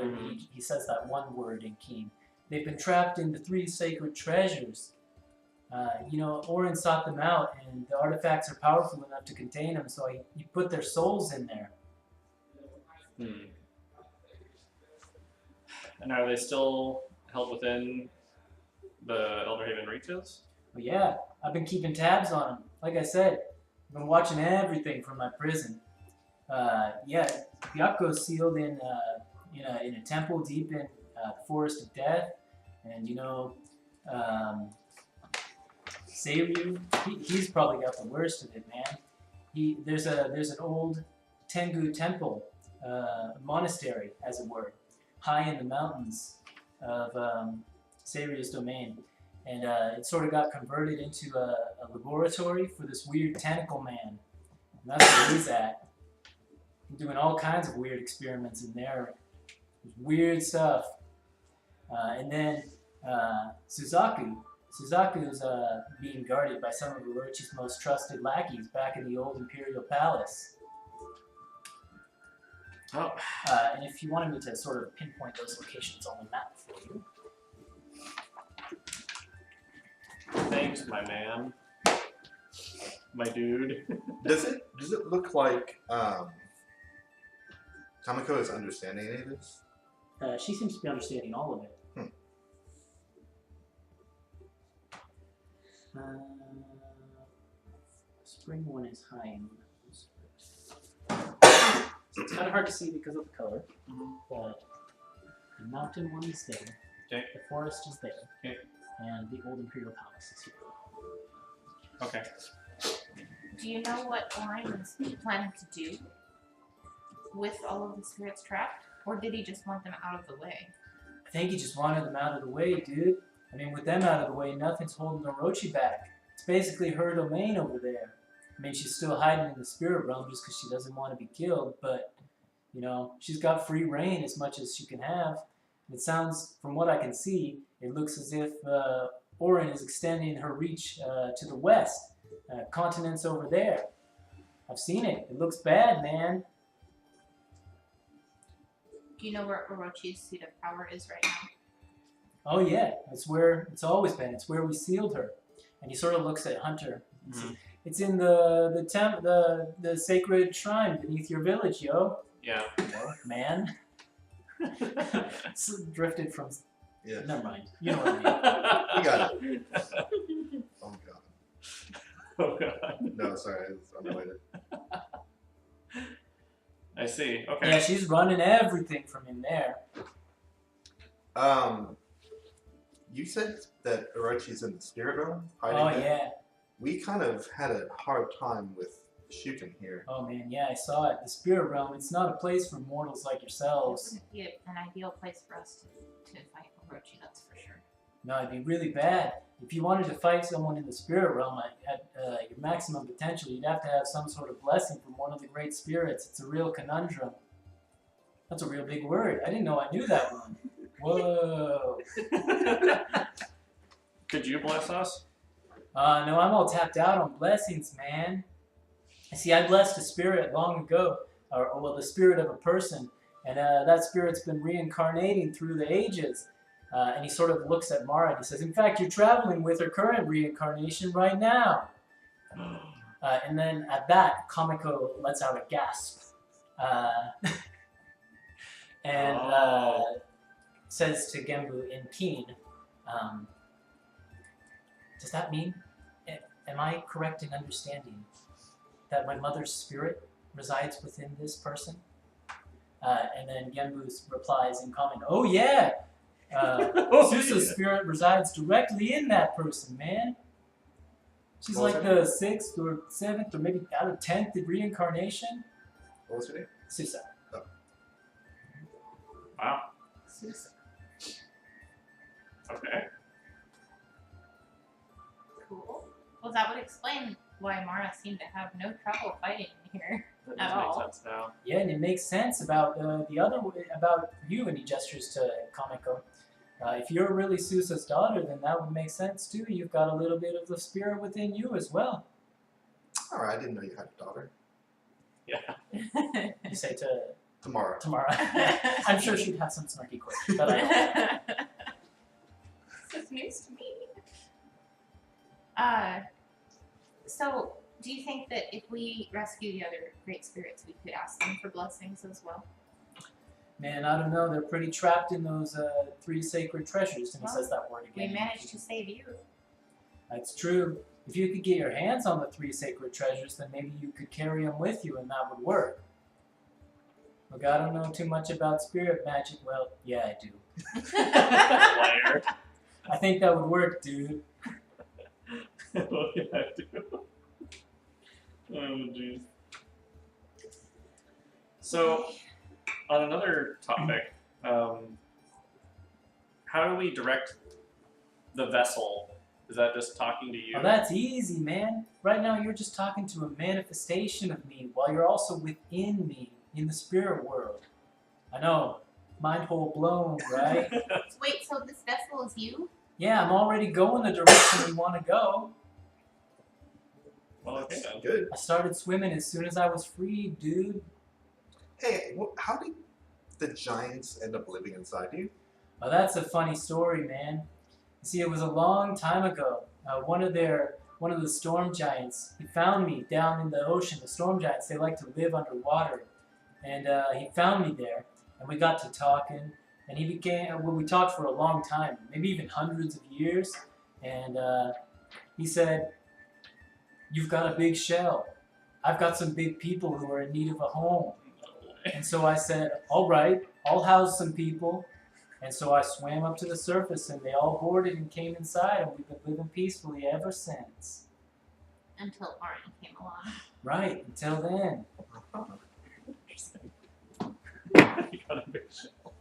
he says that one word in Keen. They've been trapped in the 3 sacred treasures. You know, Orin sought them out, and the artifacts are powerful enough to contain them, so he put their souls in there. And are they still held within the Elderhaven reaches? But yeah, I've been keeping tabs on them. Like I said, I've been watching everything from my prison. Yeah, Byaku's sealed in a temple deep in the Forest of Death, and you know, Seiryu, he's probably got the worst of it, man. There's an old Tengu temple, monastery, as it were, high in the mountains of Seiryu's domain, and it sort of got converted into a laboratory for this weird tentacle man. And that's where he's at. I'm doing all kinds of weird experiments in there. Weird stuff. And then Suzaku's being guarded by some of Orochi's most trusted lackeys back in the old Imperial Palace. Oh. And if you wanted me to sort of pinpoint those locations on the map for you. Thanks, my man. My dude. Does it look like Kamiko is understanding any of this? She seems to be understanding all of it. Spring one is high in the mountains. So it's kind of hard to see because of the color. But the mountain one is there. Okay. The forest is there. Okay. And the old Imperial Palace is here. Okay. Do you know what Orin is planning to do with all of the spirits trapped? Or did he just want them out of the way? I think he just wanted them out of the way, dude. I mean, with them out of the way, nothing's holding Orochi back. It's basically her domain over there. I mean, she's still hiding in the spirit realm just because she doesn't want to be killed, but, you know, she's got free reign as much as she can have. It sounds, from what I can see, it looks as if Orin is extending her reach to the west, continents over there. I've seen it. It looks bad, man. Do you know where Orochi's seat of power is right now? Oh yeah, that's where it's always been. It's where we sealed her. And he sort of looks at Hunter. It's in the sacred shrine beneath your village, yo. Yeah. Yo, man. Drifted from. Yeah. Never mind. You know what I mean. You got it. Oh god. Oh god. No, sorry, it's unrelated. I see. Okay. Yeah, she's running everything from in there. You said that Orochi's in the spirit realm? Oh Hiding there? yeah. We kind of had a hard time with Shuken here. Oh man, yeah, I saw it. The spirit realm, it's not a place for mortals like It yourselves. wouldn't be an ideal place for us to fight Orochi, that's for sure. No, it'd be really bad. If you wanted to fight someone in the spirit realm at your maximum potential, you'd have to have some sort of blessing from one of the great spirits. It's a real conundrum. That's a real big word. I didn't know I knew that one. Whoa. Could you bless us? No, I'm all tapped out on blessings, man. See, I blessed a spirit long ago, well, the spirit of a person, and that spirit's been reincarnating through the ages. And he sort of looks at Mara and he says, in fact, you're traveling with her current reincarnation right now. And then at that, Kamiko lets out a gasp. And says to Genbu in Keen, does that mean, am I correct in understanding that my mother's spirit resides within this person? And then Genbu replies in common, oh yeah! Susa's spirit resides directly in that person, man. She's What was like her the 6th or 7th or maybe out of 10th reincarnation. What was her name? Susa. Wow. Susa. Okay. Cool. Well, that would explain why Mara seemed to have no trouble fighting here. That At does all. make sense now. Yeah, and it makes sense about the other about you, and he gestures to Kamiko. If you're really Susa's daughter, then that would make sense too. You've got a little bit of the spirit within you as well. Alright, I didn't know you had a daughter. Yeah. You say to Tomorrow. Tamara. I'm sure she'd have some snarky questions, but I don't. This is news to me. So, do you think that if we rescue the other great spirits, we could ask them for blessings as well? Man, I don't know. They're pretty trapped in those 3 sacred treasures. And he Well, says that word again. We managed to save you. That's true. If you could get your hands on the 3 sacred treasures, then maybe you could carry them with you, and that would work. Look, I don't know too much about spirit magic. Well, yeah, I do. Liar. I think that would work, dude. Oh, yeah, I do. Oh, jeez. So, on another topic, how do we direct the vessel? Is that just talking to you? Oh, that's easy, man. Right now, you're just talking to a manifestation of me, while you're also within me, in the spirit world. I know, mind hole blown, right? Wait, so this vessel is you? Yeah, I'm already going the direction we want to go. Well, okay then. Good. I started swimming as soon as I was free, dude. Hey, how did the giants end up living inside you? Oh, that's a funny story, man. You see, it was a long time ago. One of the storm giants, he found me down in the ocean. The storm giants, they like to live underwater. And he found me there, and we got to talking. And we talked for a long time, maybe even hundreds of years. And he said, "You've got a big shell. I've got some big people who are in need of a home." And so I said, "All right, I'll house some people." And so I swam up to the surface, and they all boarded and came inside, and we've been living peacefully ever since. Until Arnie came along. Right, until then. You got a big shell.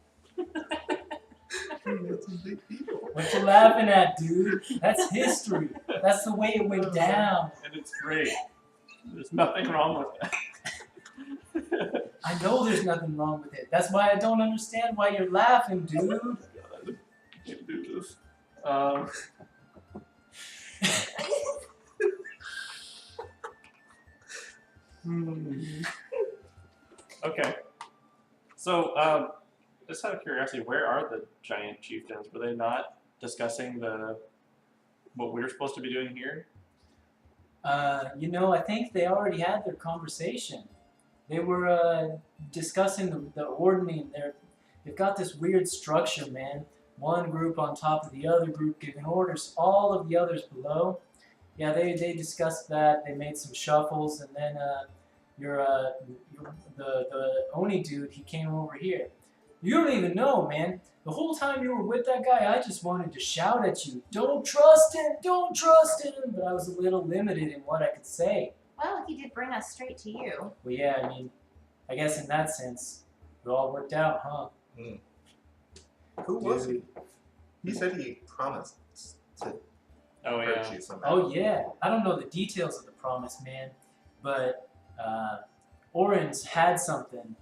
That's some big people. What you laughing at, dude? That's history. That's the way it went down. And it's great. There's nothing wrong with that. I know there's nothing wrong with it. That's why I don't understand why you're laughing, dude. God, I can't do this. Okay. So, just out of curiosity, where are the giant chieftains? Were they not discussing what we're supposed to be doing here? I think they already had their conversation. They were discussing the ordning. They've got this weird structure, man. One group on top of the other group giving orders, all of the others below. Yeah, they discussed that. They made some shuffles, and then the Oni dude, he came over here. You don't even know, man. The whole time you were with that guy, I just wanted to shout at you, "Don't trust him! Don't trust him!" But I was a little limited in what I could say. Well, he did bring us straight to you. Well, yeah, I mean, I guess in that sense, it all worked out, huh? Who was he? He said he promised to Oh hurt yeah. you somehow. Oh, yeah. I don't know the details of the promise, man, but Orange had something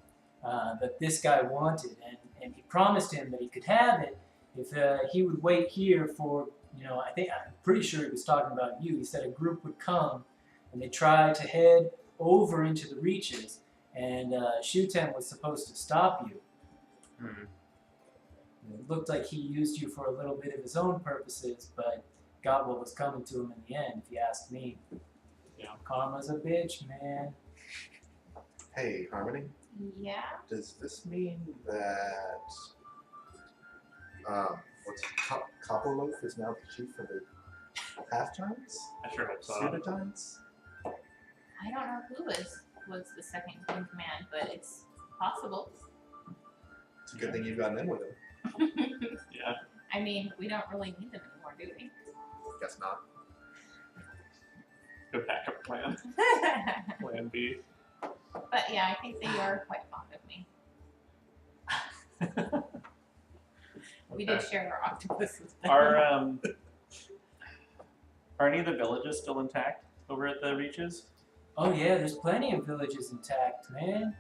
that this guy wanted, and he promised him that he could have it if he would wait here for, I'm pretty sure he was talking about you. He said a group would come, and they tried to head over into the reaches, and Shuten was supposed to stop you. Hmm. It looked like he used you for a little bit of his own purposes, but got what was coming to him in the end, if you ask me. Yeah. Karma's a bitch, man. Hey, Harmony, Yeah? does this mean that Kopolof is now the chief of the half-giants? I sure hope so. Pseudo-giants? I don't know who was the second in command, but it's possible. It's a good thing you've gotten in with him. Yeah. I mean, we don't really need them anymore, do we? Guess not. Good backup plan. Plan B. But yeah, I think they are quite fond of me. We did share our octopuses. Are any of the villages still intact over at the Reaches? Oh yeah, there's plenty of villages intact, man.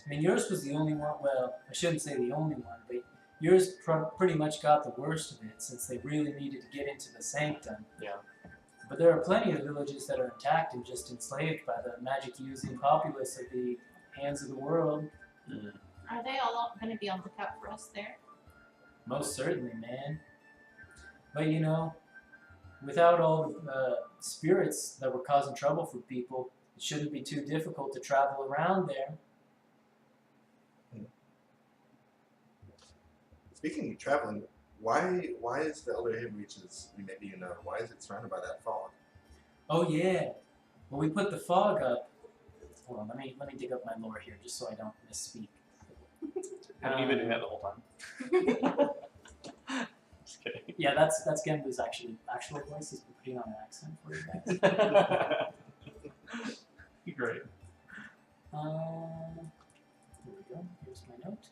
I mean, yours was the only one. Well, I shouldn't say the only one, but yours pretty much got the worst of it since they really needed to get into the sanctum. Yeah. But there are plenty of villages that are intact and just enslaved by the magic-using populace of the hands of the world. Are they all going to be on lookout for us there? Most certainly, man. But you know, without all the spirits that were causing trouble for people, it shouldn't be too difficult to travel around there. Speaking of traveling, why is the Elder Hidden Reaches, maybe you know, why is it surrounded by that fog? Oh yeah. Well, we put the fog up. Hold on, let me dig up my lore here just so I don't misspeak. Haven't you been doing that the whole time? Just kidding. Yeah, that's Gemba's actual voice. He's been putting on an accent for you guys. Great. Here we go. Here's my note.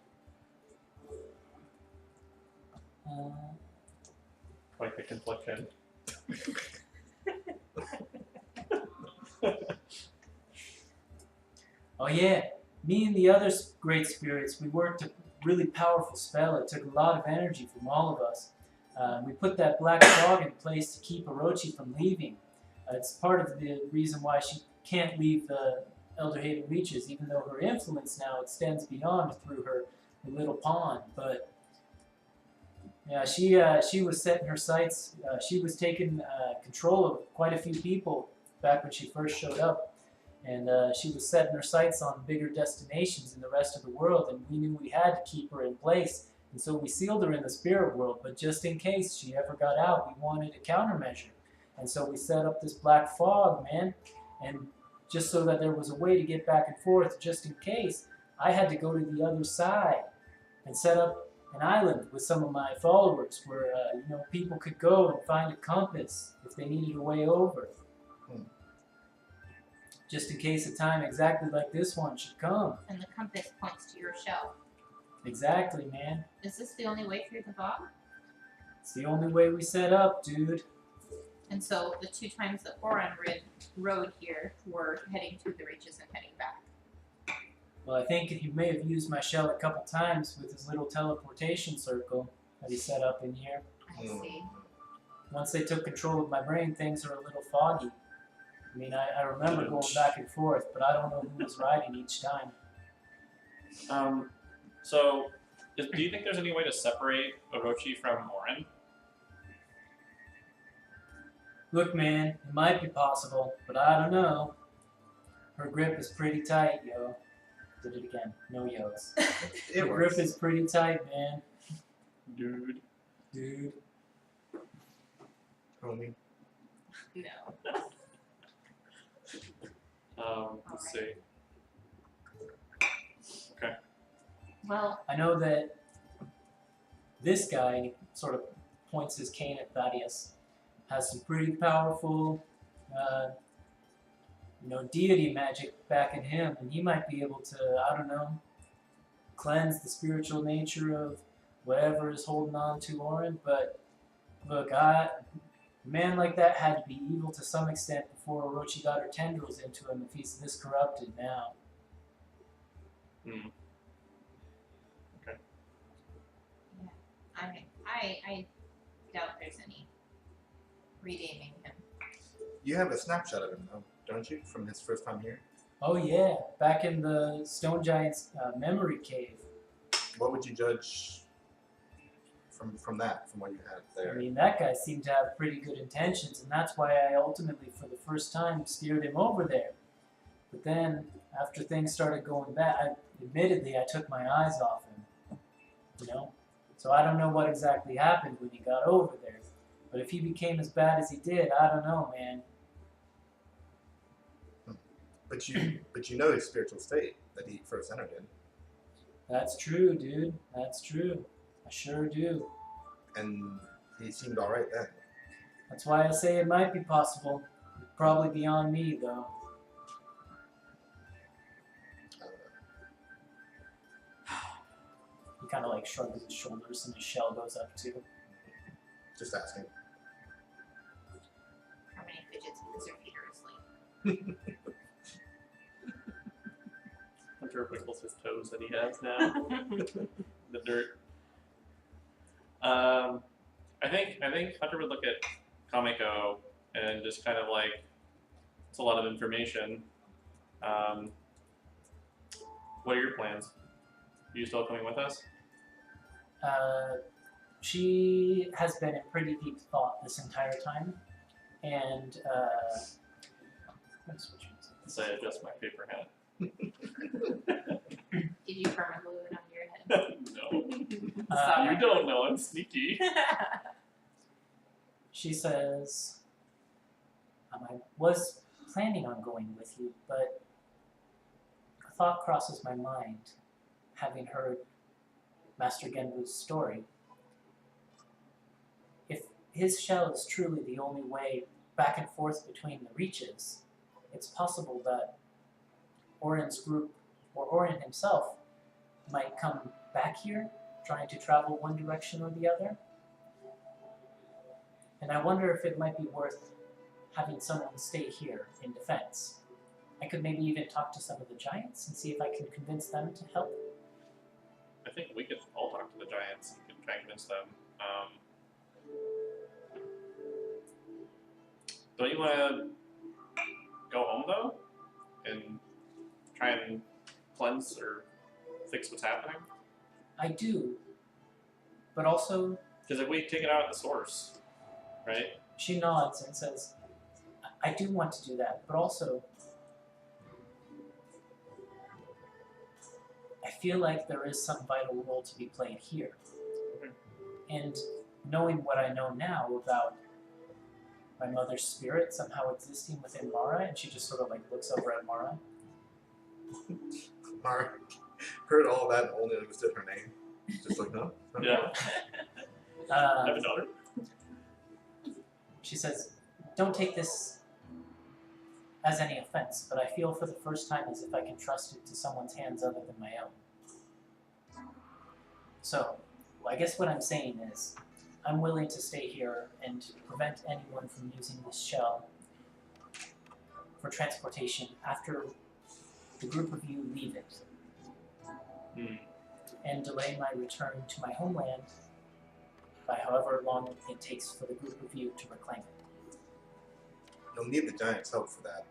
Quite the confliction. Oh yeah, me and the other great spirits, we worked a really powerful spell. It took a lot of energy from all of us. We put that black fog in place to keep Orochi from leaving. It's part of the reason why she can't leave the Elder Haven Reaches, even though her influence now extends beyond through her little pond. But yeah, she was setting her sights. She was taking control of quite a few people back when she first showed up. And she was setting her sights on bigger destinations in the rest of the world, and we knew we had to keep her in place. And so we sealed her in the spirit world, but just in case she ever got out, we wanted a countermeasure. And so we set up this black fog, man, and just so that there was a way to get back and forth, just in case, I had to go to the other side and set up an island with some of my followers where people could go and find a compass if they needed a way over. Just in case a time exactly like this one should come. And the compass points to your shell. Exactly, man. Is this the only way through the fog? It's the only way we set up, dude. And so the 2 times that Oran rode here were heading to the Reaches and heading back. Well, I think he may have used my shell a couple times with his little teleportation circle that he set up in here. I see. Once they took control of my brain, things are a little foggy. I mean, I remember going back and forth, but I don't know who was riding each time. So, do you think there's any way to separate Orochi from Orin? Look, man, it might be possible, but I don't know. Her grip is pretty tight, yo. Did it again. No yos. Her grip is pretty tight, man. Dude. Homie. No. Let's see. Okay. Well, I know that this guy, and he sort of points his cane at Thaddeus, has some pretty powerful, deity magic back in him, and he might be able to, I don't know, cleanse the spiritual nature of whatever is holding on to Orin. But look, a man like that had to be evil to some extent before Orochi got her tendrils into him if he's this corrupted now. Okay. yeah, I doubt there's any redeeming him. You have a snapshot of him, though, don't you, from his first time here? Oh yeah, back in the Stone Giant's memory cave. What would you judge from what you had there? I mean, that guy seemed to have pretty good intentions, and that's why I ultimately, for the first time, steered him over there. But then, after things started going bad, admittedly, I took my eyes off him. So I don't know what exactly happened when he got over there. But if he became as bad as he did, I don't know, man. But you know his spiritual state that he first entered in. That's true, dude. That's true. I sure do. And he seemed alright then. That's why I say it might be possible. Probably beyond me, though. He kind of like shrugs his shoulders and his shell goes up too. Just asking. How many fidgets because their feet are asleep? Hunter wiggles his toes that he has now. The dirt. I think Hunter would look at Kamiko and just kind of like, it's a lot of information. What are your plans? Are you still coming with us? She has been in pretty deep thought this entire time, and let's switch music. As I adjust my paper hat. Did you perma-glue it on your head? No. Sorry. You don't know, I'm sneaky. She says, I was planning on going with you, but a thought crosses my mind, having heard Master Genbu's story. If his shell is truly the only way back and forth between the reaches, it's possible that Orin's group, or Orin himself, might come back here, trying to travel one direction or the other. And I wonder if it might be worth having someone stay here in defense. I could maybe even talk to some of the giants and see if I can convince them to help. I think we could all talk to the giants and try and convince them. Don't you want to go home though, and try and cleanse or fix what's happening? I do, but also Because if we take it out at the source, right? she nods and says, I do want to do that, but also I feel like there is some vital role to be played here. And knowing what I know now about my mother's spirit somehow existing within Mara, and she just sort of like looks over at Mara. Mara heard all that and only understood her name. Just like, no? Yeah. I have a daughter. She says, don't take this as any offense, but I feel for the first time as if I can trust it to someone's hands other than my own. So, I guess what I'm saying is, I'm willing to stay here and prevent anyone from using this shell for transportation after the group of you leave it. And delay my return to my homeland by however long it takes for the group of you to reclaim it. You'll need the giants' help for that.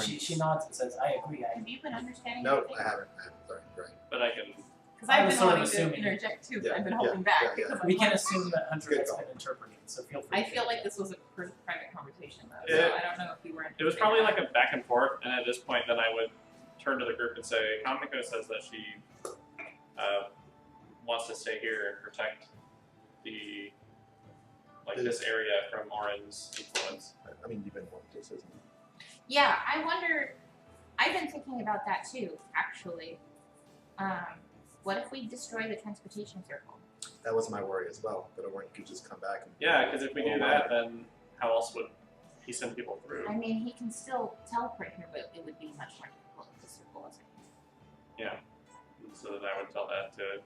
She nods and says, I agree. Have you been understanding No, everything? I haven't. Sorry, right. But I can. Because I I've was been sort of wanting to assuming- interject too, but Yeah, I've been yeah, holding back. yeah, yeah. Because We I'm can like, assume that Hunter Good has call. been interpreting, so feel free I to feel do like that. this was a private conversation though, Yeah. so I don't know if you were. It was probably like a back and forth, and at this point, then I would turn to the group and say, Kamiko says that she wants to stay here and protect the this area from Orin's influence. I mean, you've been wanting this, isn't it? Yeah, I wonder. I've been thinking about that too, actually. What if we destroy the transportation circle? That was my worry as well, that Orin could just come back and... Yeah, because if we do that, then how else would he send people through? I mean, he can still teleport here, but it would be much more difficult if the circle wasn't here. Yeah. So then I would tell that to.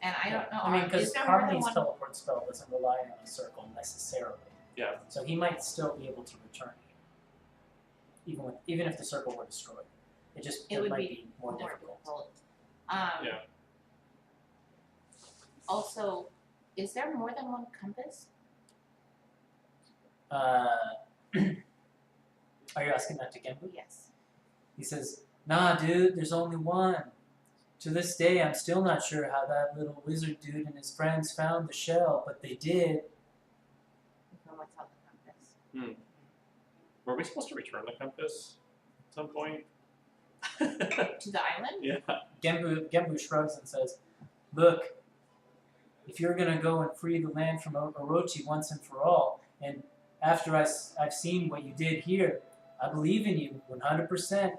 And I don't know. I mean, is because there more than Harmony's one? teleport spell doesn't rely on a circle necessarily. Yeah. So he might still be able to return here, even if the circle were destroyed. It would might be be more difficult. Yeah. Also, is there more than one compass? Are you asking that to Genbu? Yes. He says, nah, dude, there's only one. To this day, I'm still not sure how that little wizard dude and his friends found the shell, but they did. So what's out the compass? Were we supposed to return the compass at some point? To the island? Yeah. Genbu shrugs and says, look, if you're going to go and free the land from Orochi once and for all, and after I've seen what you did here, I believe in you 100%.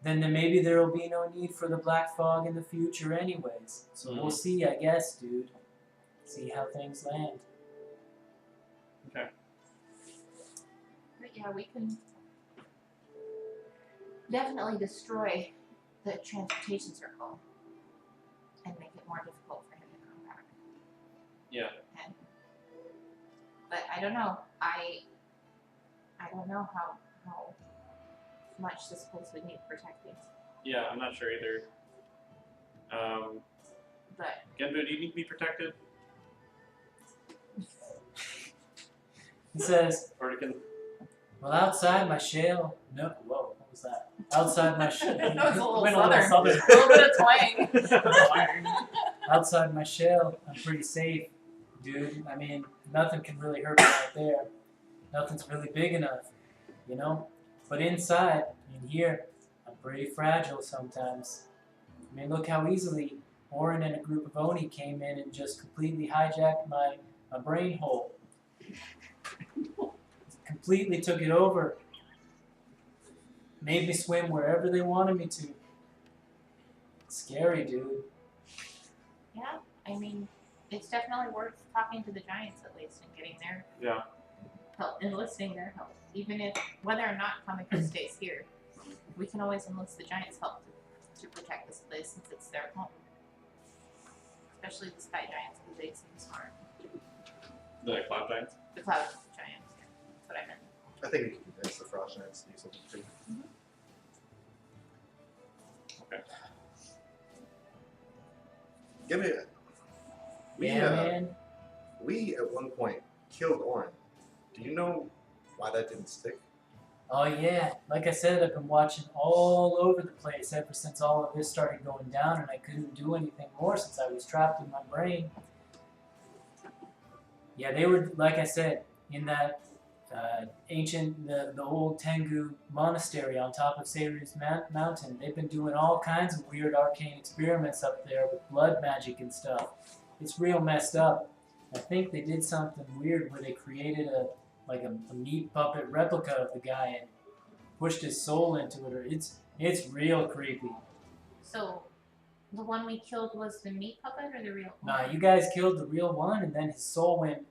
Then maybe there will be no need for the Black Fog in the future anyways. So we'll see, I guess, dude. See how things land. Okay. yeah, we can definitely destroy the transportation circle and make it more difficult for him to come back. Yeah. But I don't know. I don't know how much this place would need protecting. Yeah, I'm not sure either. But Genbu, do you need to be protected? He says, Or can... well, outside my shell. No, whoa, what was that? Outside my shell. That was a little Went southern. A little bit of twang. Outside my shell, I'm pretty safe, dude. I mean, nothing can really hurt me out there. Nothing's really big enough, you know? But inside, in here, I'm pretty fragile sometimes. I mean, look how easily Orin and a group of Oni came in and just completely hijacked my brain hole. Completely took it over. Made me swim wherever they wanted me to. Scary, dude. Yeah, I mean, it's definitely worth talking to the Giants at least and getting their help, enlisting their help. Even if, whether or not Kamiko stays here, we can always enlist the Giants' help to protect this place since it's their home. Especially the Sky Giants, because they seem smart. The Cloud Giants? The Cloud Giants, yeah. That's what I meant. I think we can convince the Frost Giants to do something too. Okay. Give me Man. we at one point killed Orin. Do you know why that didn't stick? Oh yeah, like I said, I've been watching all over the place ever since all of this started going down, and I couldn't do anything more since I was trapped in my brain. Yeah, they were, like I said, in that ancient, the old Tengu monastery on top of Seiryu's mountain. They've been doing all kinds of weird arcane experiments up there with blood magic and stuff. It's real messed up. I think they did something weird where they created a meat puppet replica of the guy and pushed his soul into it. Or it's real creepy. So, the one we killed was the meat puppet or the real one? Nah, you guys killed the real one, and then his soul went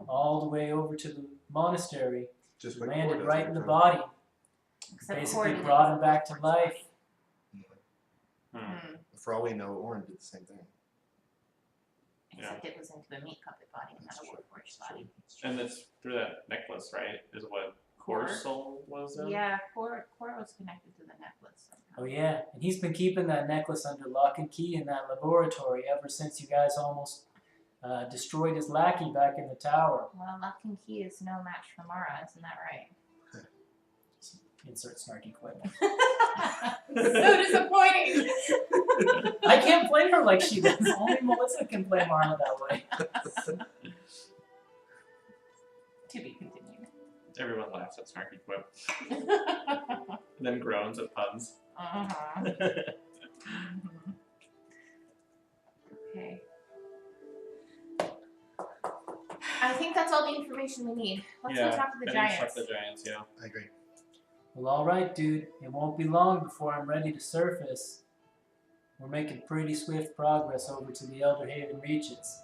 all the way over to the monastery. Just like Landed Cord right does in the every body. Except Basically Cord brought didn't. him back to life. time. For all we know, Orin did the same thing. Except it was into the meat puppet body, not a Warforged body. And it's through that necklace, right? Is what Core's soul was in? Yeah, Core was connected to the necklace somehow. Oh yeah, and he's been keeping that necklace under lock and key in that laboratory ever since you guys almost destroyed his lackey back in the tower. Well, Lock and Key is no match for Mara, isn't that right? Insert snarky quip. So disappointing! I can't play her like she does. Only Melissa can play Marla that way. To be continued. Everyone laughs at snarky quip. And then groans at puns. Uh-huh. Okay. I think that's all the information we need. Let's go talk to the I think Giants. Talk to the Giants, yeah. I agree. Well, alright, dude. It won't be long before I'm ready to surface. We're making pretty swift progress over to the Elder Haven reaches.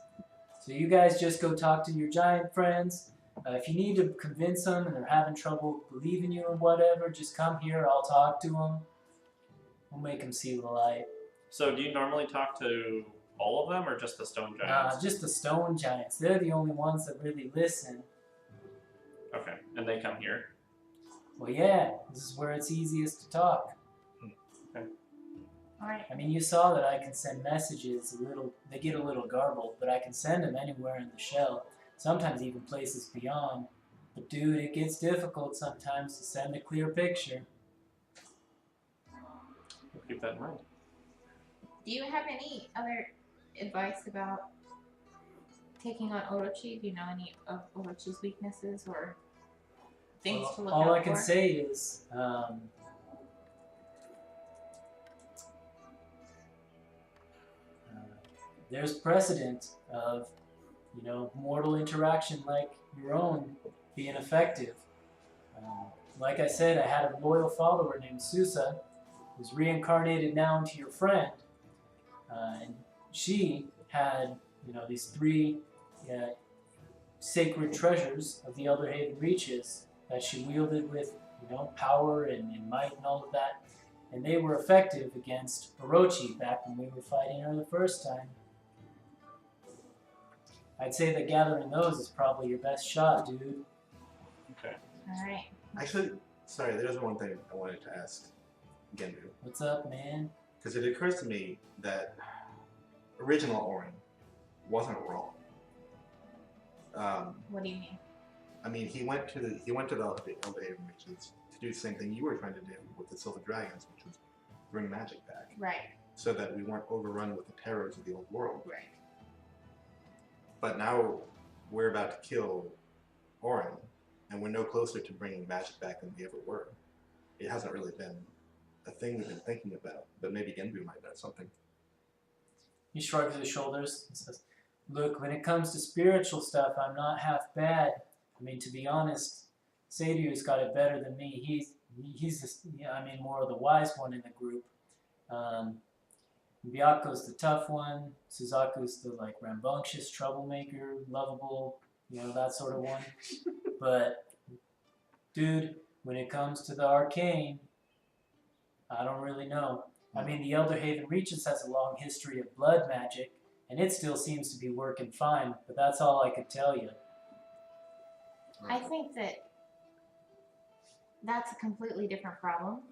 So you guys just go talk to your giant friends. If you need to convince them and they're having trouble believing you or whatever, just come here. I'll talk to them. We'll make them see the light. So do you normally talk to all of them or just the stone giants? Just the stone giants. They're the only ones that really listen. Okay, and they come here. Well, yeah, this is where it's easiest to talk. Alright. I mean, you saw that I can send messages they get a little garbled, but I can send them anywhere in the shell. Sometimes even places beyond. But dude, it gets difficult sometimes to send a clear picture. We'll keep that in mind. Do you have any other advice about taking on Orochi? Do you know any of Orochi's weaknesses or things to look out for? All I can say is, there's precedent of, mortal interaction like your own being effective. Like I said, I had a loyal follower named Susa, who's reincarnated now into your friend, and she had, these three sacred treasures of the Elderhaven Reaches that she wielded with, power and might and all of that. And they were effective against Orochi back when we were fighting her the first time. I'd say that gathering those is probably your best shot, dude. Okay. Alright. Actually, sorry, there's one thing I wanted to ask Genbu. What's up, man? Because it occurs to me that original Orin wasn't wrong. What do you mean? I mean, he went to the Elderhaven Reaches to do the same thing you were trying to do with the Silver Dragons, which was bring magic back, Right. so that we weren't overrun with the terrors of the old world. Right. But now we're about to kill Orin, and we're no closer to bringing magic back than we ever were. It hasn't really been a thing we've been thinking about, but maybe Genbu might know something. He shrugs his shoulders and says, "Look, when it comes to spiritual stuff, I'm not half bad. I mean, to be honest, Seiryu's got it better than me. He's just, more of the wise one in the group. Byaku's the tough one. Suzaku's the, rambunctious troublemaker, lovable, that sort of one. But, dude, when it comes to the arcane, I don't really know. I mean, the Elderhaven Reaches has a long history of blood magic, and it still seems to be working fine, but that's all I could tell you." I think that that's a completely different problem.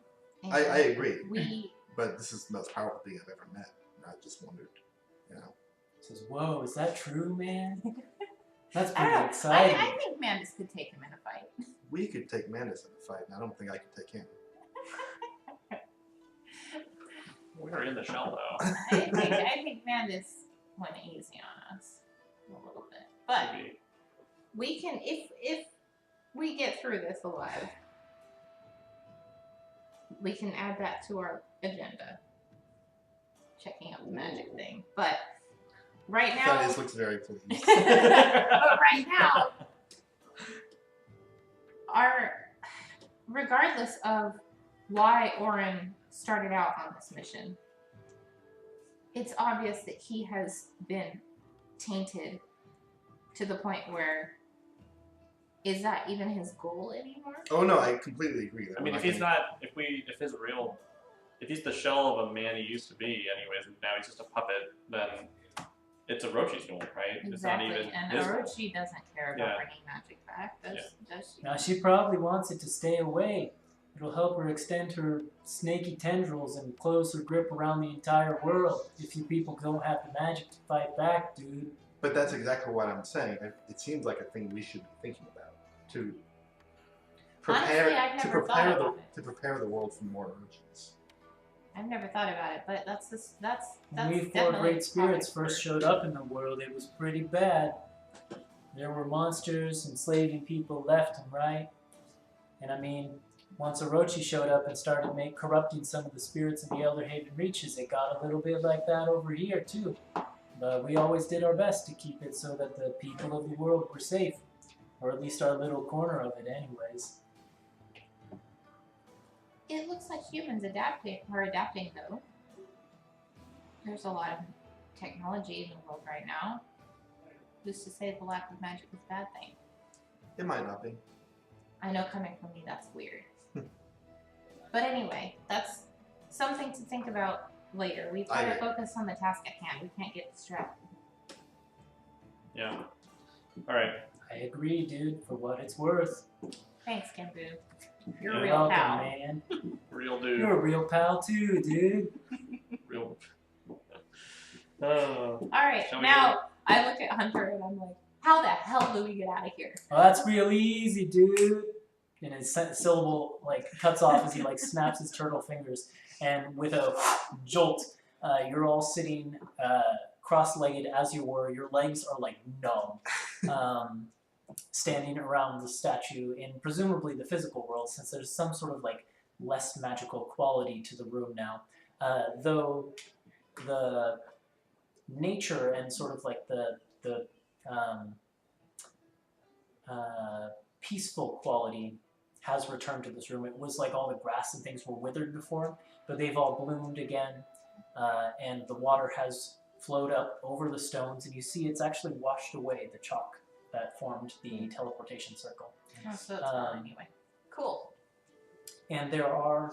And I agree, we but this is the most powerful thing I've ever met. And I just wondered, Says, "Whoa, is that true, man? That's I pretty don't know. exciting." I think Mandus could take him in a fight. We could take Mandus in a fight, and I don't think I could take him. We are in the shell, though. I think Mandus went easy on us a little bit. But Maybe. we can, if we get through this alive, we can add that to our agenda. Checking out the magic thing. But right now... Thaddeus looks very pleased. but right now, regardless of why Orin started out on this mission, it's obvious that he has been tainted to the point where, is that even his goal anymore? Oh no, I completely agree. I mean, if he's not, if he's the shell of a man he used to be, anyways, and now he's just a puppet, then it's Orochi's goal, right? Exactly, It's not even and his goal. Orochi doesn't care about bringing magic back, does she? Now, she probably wants it to stay away. It'll help her extend her snaky tendrils and close her grip around the entire world if you people don't have the magic to fight back, dude. But that's exactly what I'm saying. It seems like a thing we should be thinking about to prepare Honestly, I've never thought about it. to prepare the world for more Orochis. I've never thought about it, but that's When we four definitely great spirits a topic first showed up in the world, it was pretty bad. There were monsters enslaving people left and right. And I mean, once Orochi showed up and started corrupting some of the spirits in the Elderhaven Reaches, it got a little bit like that over here too. But we always did our best to keep it so that the people of the world were safe. Or at least our little corner of it anyways. It looks like humans are adapting though. There's a lot of technology in the world right now. Who's to say the lack of magic is a bad thing? It might not be. I know coming from me that's weird. But anyway, that's something to think about later. We've got to focus on the task at hand. We can't get distracted. Yeah. Alright. I agree, dude, for what it's worth. Thanks, Genbu. You're Yeah. a real Welcome, pal. man. Real dude. You're a real pal too, dude. Real. Alright, Shall we now I look at Hunter and I'm like, how the hell do we get out of here? Well, that's real easy, dude. And his syllable cuts off as he snaps his turtle fingers, and with a jolt, you're all sitting cross-legged as you were. Your legs are numb, standing around the statue in presumably the physical world, since there's some sort of less magical quality to the room now. Though the nature and sort of the peaceful quality has returned to this room. It was like all the grass and things were withered before, but they've all bloomed again, and the water has flowed up over the stones, and you see it's actually washed away the chalk that formed the teleportation circle. Oh, so it's fun anyway. Cool. And there are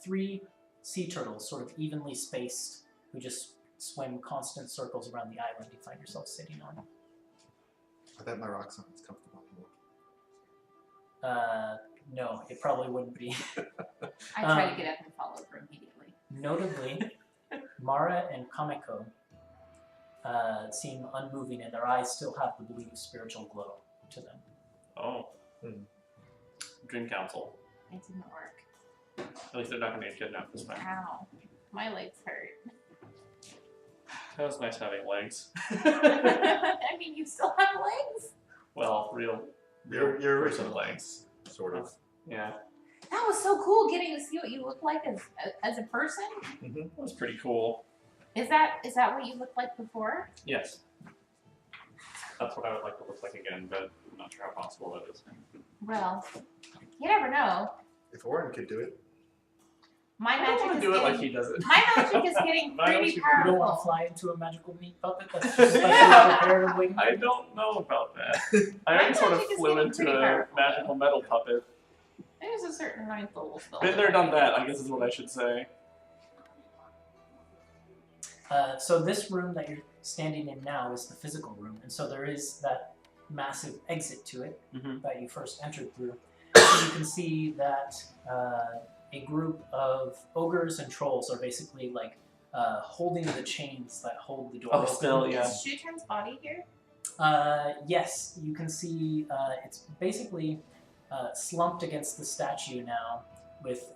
3 sea turtles, sort of evenly spaced, who just swim constant circles around the island you find yourself sitting on. I bet my rock sound's comfortable. No, it probably wouldn't be. I try to get up and follow her immediately. Notably, Mara and Kameko seem unmoving, and their eyes still have the blue spiritual glow to them. Oh. Dream Council. It didn't work. At least they're not going to get kidnapped this time. Ow. My legs hurt. That was nice having legs. I mean, you still have legs? Well, real Your person legs. Sort of. Yeah. That was so cool getting to see what you look like as a person. That was pretty cool. Is that what you looked like before? Yes. That's what I would like to look like again, but I'm not sure how possible that is. Well, you never know. If Orin could do it. My I don't magic want is to do it getting, like he does it. my magic is getting I know pretty you You don't want to powerful. fly into a magical meat puppet that's just specially prepared and waiting? I don't know about that. I My already sort of magic is flew getting into pretty a powerful, magical metal puppet. There's a certain ninth level spell. Been there, done that, I guess is what I should say. So this room that you're standing in now is the physical room, and so there is that massive exit to it that you first entered through. So you can see that a group of ogres and trolls are basically like holding the chains that hold the door Oh, open. still, yeah. Is Shuten's body here? Yes, you can see it's basically slumped against the statue now with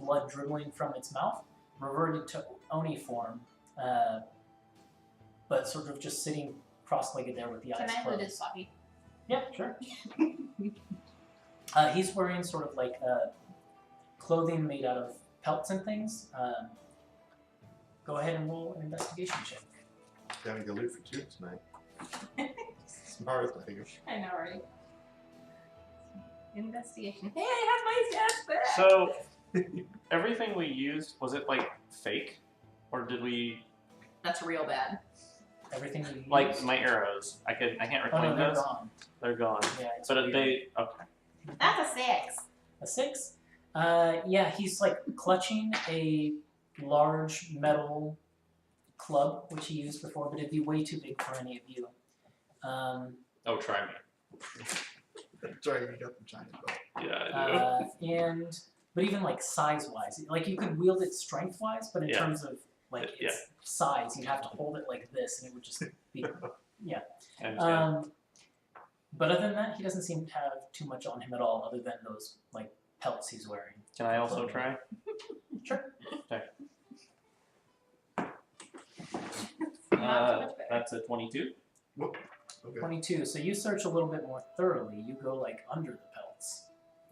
blood dribbling from its mouth, reverted to Oni form, but sort of just sitting cross-legged there with the Can eyes I closed. loot his body? Yeah, sure. He's wearing sort of like clothing made out of pelts and things. Go ahead and roll an investigation check. Gotta go loot for 2 tonight. Smart, I think. I know, right? Investigation. Hey, I have my stats back! So, everything we used, was it like fake? Or did we, That's real bad. Everything you like used- my arrows, I can't Oh no, reclaim they're those? gone. They're gone. Yeah, it's But weird. they, okay. That's a 6. A 6? Yeah, he's like clutching a large metal club, which he used before, but it'd be way too big for any of you. Oh, try me. Sorry, you got the giant bow. Yeah, I do. But even like size-wise, like you could wield it strength-wise, but in Yeah. terms of like Yeah. its size, you'd have to hold it like this, and it would just be, yeah. I understand. But other than that, he doesn't seem to have too much on him at all, other than those like pelts he's wearing. Can I also try? Sure. Okay. Not too much better. That's a 22. Whoop. Okay. 22. So you search a little bit more thoroughly. You go like under the pelts,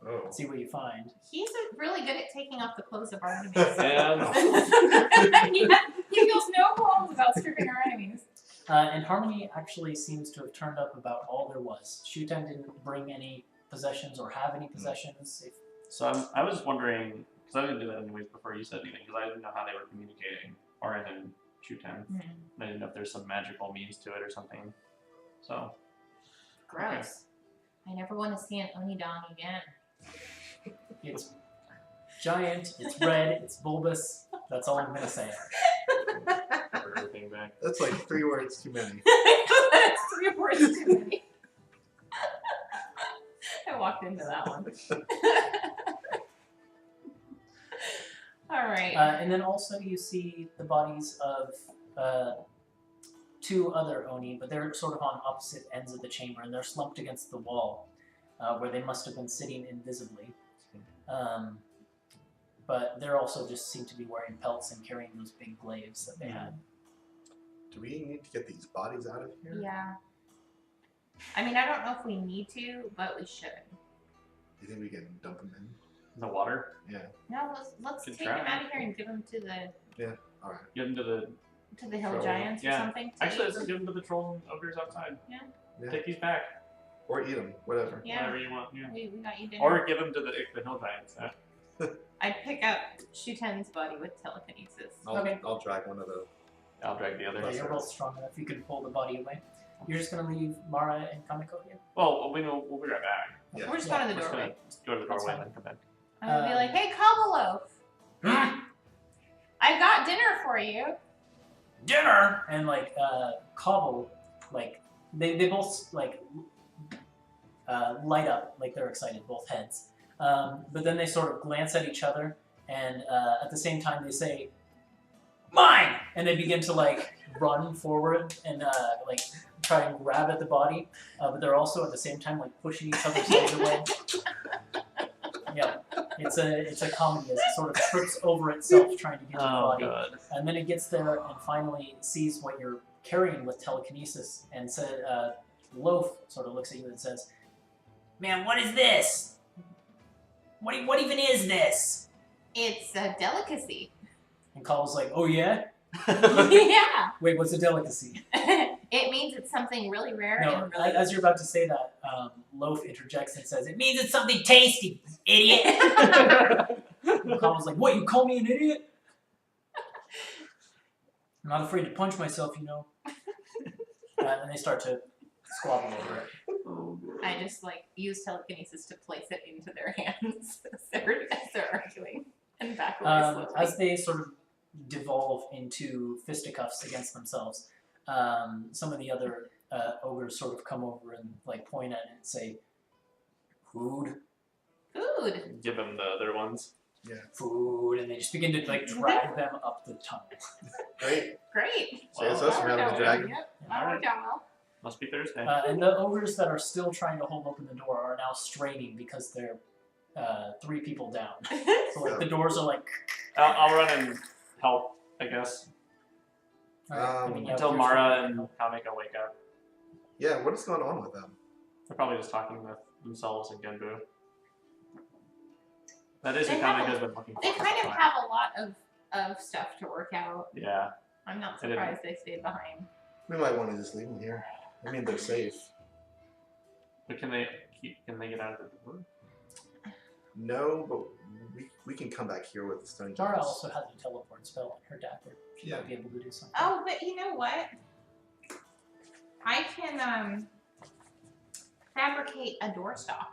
Oh. see what you find. He's really good at taking off the clothes of our enemies. And he feels no qualms about stripping our enemies. And Harmony actually seems to have turned up about all there was. Shuten didn't bring any possessions or have any possessions. If, so I was just wondering, because I didn't do that anyways before you said anything, because I didn't know how they were communicating, Orin and Shuten. I didn't know if there's some magical means to it or something. So. Gross. I never want to see an Onidon again. it's giant, it's red, it's bulbous. That's all I'm going to say. Put everything back. That's like 3 words too many. That's 3 words too many. I walked into that one. Alright. And then also you see the bodies of 2 other Oni, but they're sort of on opposite ends of the chamber, and they're slumped against the wall, where they must have been sitting invisibly. But they're also just seem to be wearing pelts and carrying those big glaives that they had. Do we need to get these bodies out of here? Yeah. I mean, I don't know if we need to, but we should. Do you think we can dump them in? The water? Yeah. No, let's Good take try. him out of here and give him to the Alright. Get into the. hill Troll. giants or Yeah. something. to Actually, eat. let's give them to the trolls and ogres outside. Yeah. Take these back. Or eat them, whatever. Yeah. Whatever you want. Yeah. We got you dinner. Or give them to the hill giants. I'd pick up Shuten's body with telekinesis. Okay. I'll drag one of the I'll drag the other. Yeah, you're both strong enough. You can pull the body away. You're just gonna leave Mara and Kamiko here. Well, we'll be right back. Yeah. We're just Yeah, going to the We're just doorway. gonna go to the That's doorway fine. and then come back. I'm going to be like, hey, Cobble Loaf, I've got dinner for you. Dinner! And like Cobble, like they both like light up, like they're excited, both heads. But then they sort of glance at each other, and at the same time they say, "Mine!" And they begin to like run forward and like try and grab at the body, but they're also at the same time like pushing each other's heads away. Yeah, it's a comedy as it sort of trips over itself trying to get to the Oh body. god. And then it gets there and finally sees what you're carrying with telekinesis, and said, Loaf sort of looks at you and says, "Man, what is this? What even is this?" It's a delicacy. And Cobble's like, "Oh yeah? Yeah. Wait, what's a delicacy?" It means it's something really rare No, and really... as you're about to say that, Loaf interjects and says, "It means it's something tasty, idiot." And Cobble's like, "What, you call me an idiot?" "I'm not afraid to punch myself, you know." And they start to squabble over it. I just like use telekinesis to place it into their hands as they're arguing and back away slowly. As they sort of devolve into fisticuffs against themselves, some of the other ogres sort of come over and like point at it and say, "Food, Food. Give them the other ones. food," and they just begin to like drag them up the tunnel. Great. Great. So it's us That from having worked the out dragon. well. Yep, that worked out well. Must be Thursday. And the ogres that are still trying to hold open the door are now straining because they're 3 people down. So like the doors are like. I'll run and help, I guess, yeah, until here's Mara the- and Kamiko wake up. Yeah, what is going on with them? They're probably just talking with themselves and Genbu. That is They who have Kamiko's been looking for. They for kind some of time. have a lot of stuff to work out. Yeah. I'm not I didn't- surprised they stayed behind. We might want to just leave them here. I mean, they're safe. But can they get out of the door? No, but we can come back here with the stone Mara giants. also has a teleport spell on her dagger. She might be able to do something. Oh, but you know what? I can fabricate a doorstop.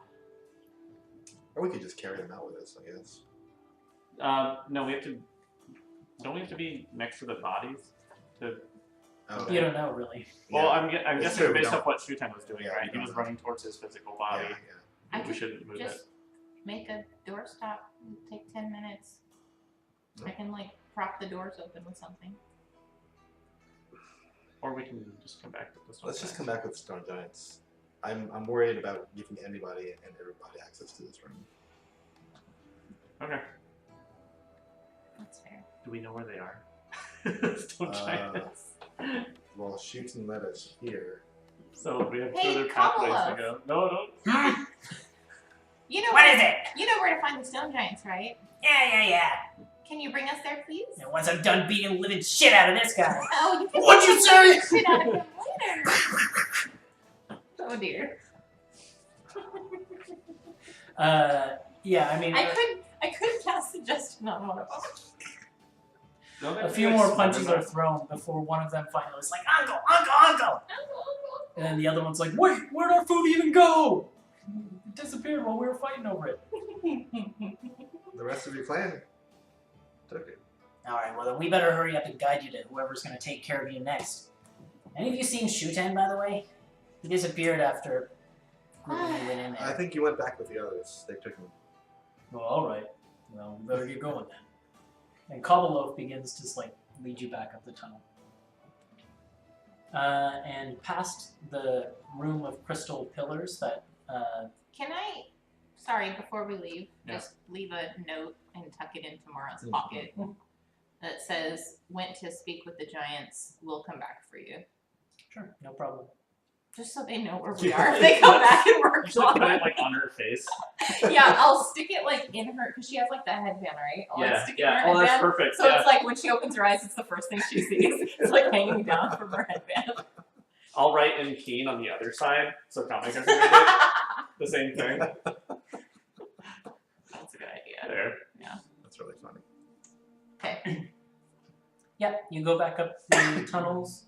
Or we could just carry them out with us, I guess. No, we have to. Don't we have to be next to the bodies? To. Oh, You don't know, really. Well, yeah. I'm It's guessing true, we based don't- off what Shuten was doing, Yeah, right? we He was don't running towards his physical body. Yeah, I We could shouldn't move just it. make a doorstop. It'd take 10 minutes. No. I can like prop the doors open with something. Or we can just come back with this one. Let's just come back with the stone giants. I'm worried about giving anybody and everybody access to this room. Okay. That's fair. Do we know where they are? Stone Uh, giants. Well, shoot and let us here. So we have Hey, two other pathways to Kamala. go. No. You know What is it? You know where to find the stone giants, right? Yeah. Can you bring us there, please? And once I'm done beating the living shit out of this guy. Oh, you can What'd you say? shit out of him later. Oh dear. Yeah, I mean, I could cast suggestion on one of them. Don't they a have to, few like, more smother punches them? are thrown before one of them finally is like, "Uncle!" And then the other one's like, "Wait, where'd our food even go? It disappeared while we were fighting over it." The rest of your clan took it. Alright, well then we better hurry up and guide you to whoever's gonna take care of you next. Any of you seen Shuten, by the way? He disappeared after grouping you went in there. I think you went back with the others. They took him. Well, alright. Well, we better get going then. And Cobbleloaf begins to like lead you back up the tunnel. And past the room of crystal pillars that Can I, sorry, before we leave, Yeah. just leave a note and tuck it into Mara's Mhm. pocket that says, went to speak with the giants, we'll come back for you. sure, no problem. Just so they know where we are if they come back and You work should put on it like on her face. Yeah, I'll stick it like in her, because she has like the headband, right? I'll like, stick it in her Oh, that's headband. perfect. So Yeah. it's like when she opens her eyes, it's the first thing she sees. It's like hanging down from her headband. I'll write in Keen on the other side, so Kamiko can read it. The same thing. That's a good idea. There. That's really funny. Okay. Yeah, you go back up the tunnels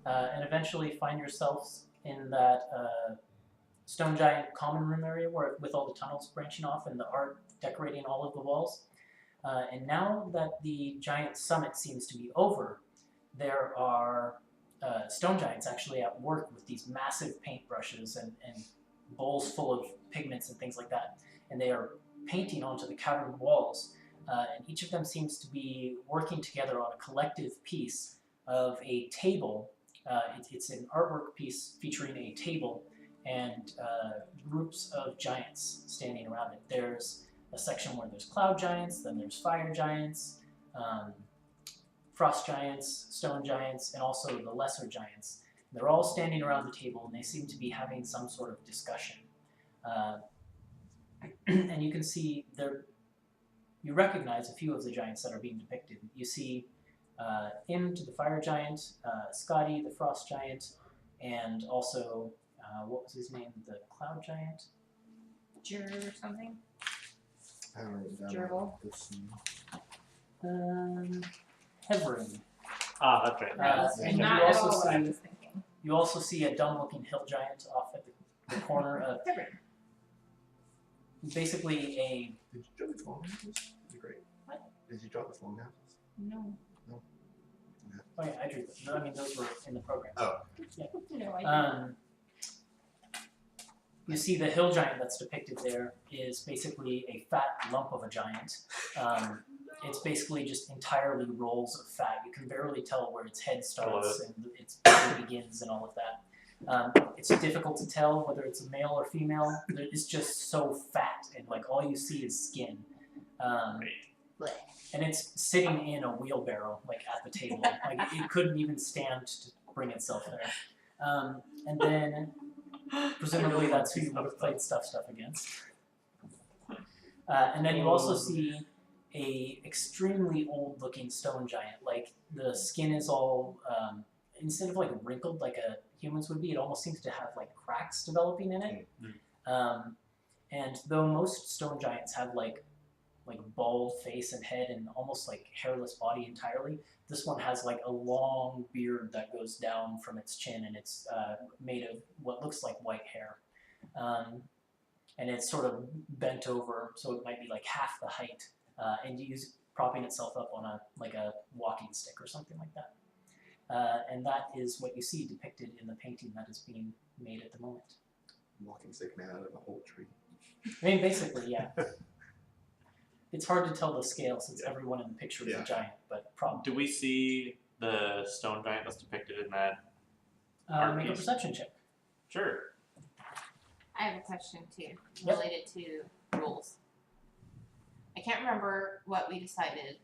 and eventually find yourselves in that stone giant common room area where, with all the tunnels branching off and the art decorating all of the walls. And now that the giant summit seems to be over, there are stone giants actually at work with these massive paintbrushes and bowls full of pigments and things like that. And they are painting onto the cavern walls. And each of them seems to be working together on a collective piece of a table. It's an artwork piece featuring a table and groups of giants standing around it. There's a section where there's cloud giants, then there's fire giants, frost giants, stone giants, and also the lesser giants. And they're all standing around the table, and they seem to be having some sort of discussion. And you can see you recognize a few of the giants that are being depicted. You see Im, the fire giant, Scotty, the frost giant, and also, what was his name, the cloud giant? Jur or something? I don't know. Gerbil. That's Heverin. right. And Not you at also all what I see was thinking. you also see a dumb-looking hill giant off at the corner of Heverin. basically a. Did you draw the long houses? Great. What? Did you draw the long houses? No. Oh yeah, I drew them. No, I mean those were in the program. Oh. Yeah. No, I didn't. You see the hill giant that's depicted there is basically a fat lump of a giant. It's basically just entirely rolls of fat. You can barely tell where its head starts and its body begins and all of that. It's difficult to tell whether it's a male or female. It's just so fat, and like all you see is skin. And it's sitting in a wheelbarrow, like at the table. Like it couldn't even stand to bring itself there. And then, presumably, that's who you would have played Stuff against. And then you also see a extremely old-looking stone giant. Like the skin is all instead of like wrinkled like a humans would be, it almost seems to have like cracks developing in it. And though most stone giants have like bald face and head and almost like hairless body entirely, this one has like a long beard that goes down from its chin, and it's made of what looks like white hair. And it's sort of bent over, so it might be like half the height, and propping itself up on a walking stick or something like that. And that is what you see depicted in the painting that is being made at the moment. Walking stick made out of a whole tree. I mean, basically, yeah. It's hard to tell the scale since everyone in the picture is a giant, but probably. Do we see the stone giant that's depicted in that? Make a perception check. Sure. I have a question too, related to rules. I can't remember what we decided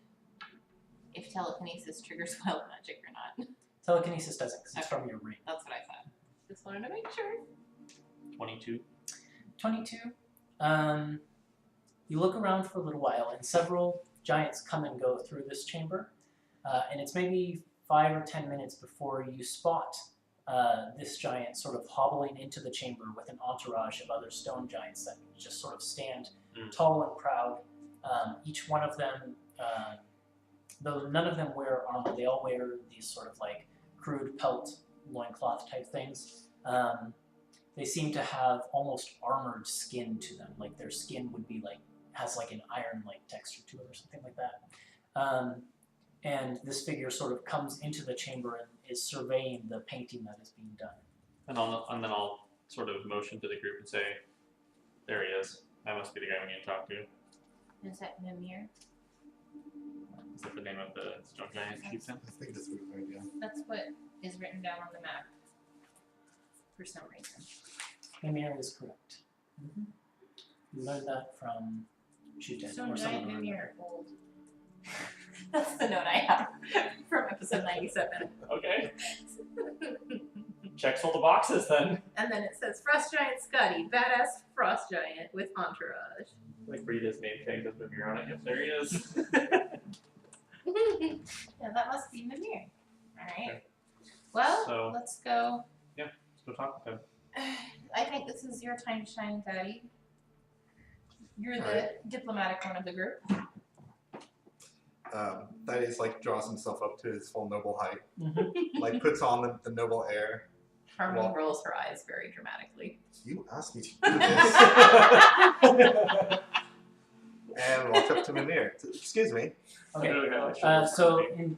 if telekinesis triggers wild magic or not. Telekinesis doesn't, because it's from your ring. That's what I thought. Just wanted to make sure. 22. 22. You look around for a little while, and several giants come and go through this chamber, and it's maybe 5 or 10 minutes before you spot this giant sort of hobbling into the chamber with an entourage of other stone giants that just sort of stand tall and proud. Each one of them, though none of them wear armor, they all wear these sort of like crude pelt loincloth type things. They seem to have almost armored skin to them, like their skin would be like, has like an iron-like texture to it or something like that. And this figure sort of comes into the chamber and is surveying the painting that is being done. And then I'll sort of motion to the group and say, there he is. That must be the guy we need to talk to. Is that Mimir? Is that the name of the stone giant chieftain? I think that's what we're doing. That's what is written down on the map for some reason. Mimir is correct. You learned that from Chant So or giant someone. Mimir old. That's the note I have from episode 97. Okay. Checks all the boxes then. And then it says Frost Giant Scotty, badass frost giant with entourage. Like read his name tag with Mimir on it. Yep, there he is. Yeah, that must be Mimir. Alright. Okay. Well, So- let's go. Let's go talk with him. I think this is your time to shine, Daddy. You're the diplomatic one of the group. Thaddeus like draws himself up to his full noble height, Mm-hmm. like puts on the noble air. Harmony Well- rolls her eyes very dramatically. You asked me to do this. And walks up to Mimir. Excuse me. Okay. Really got, like, So shoulders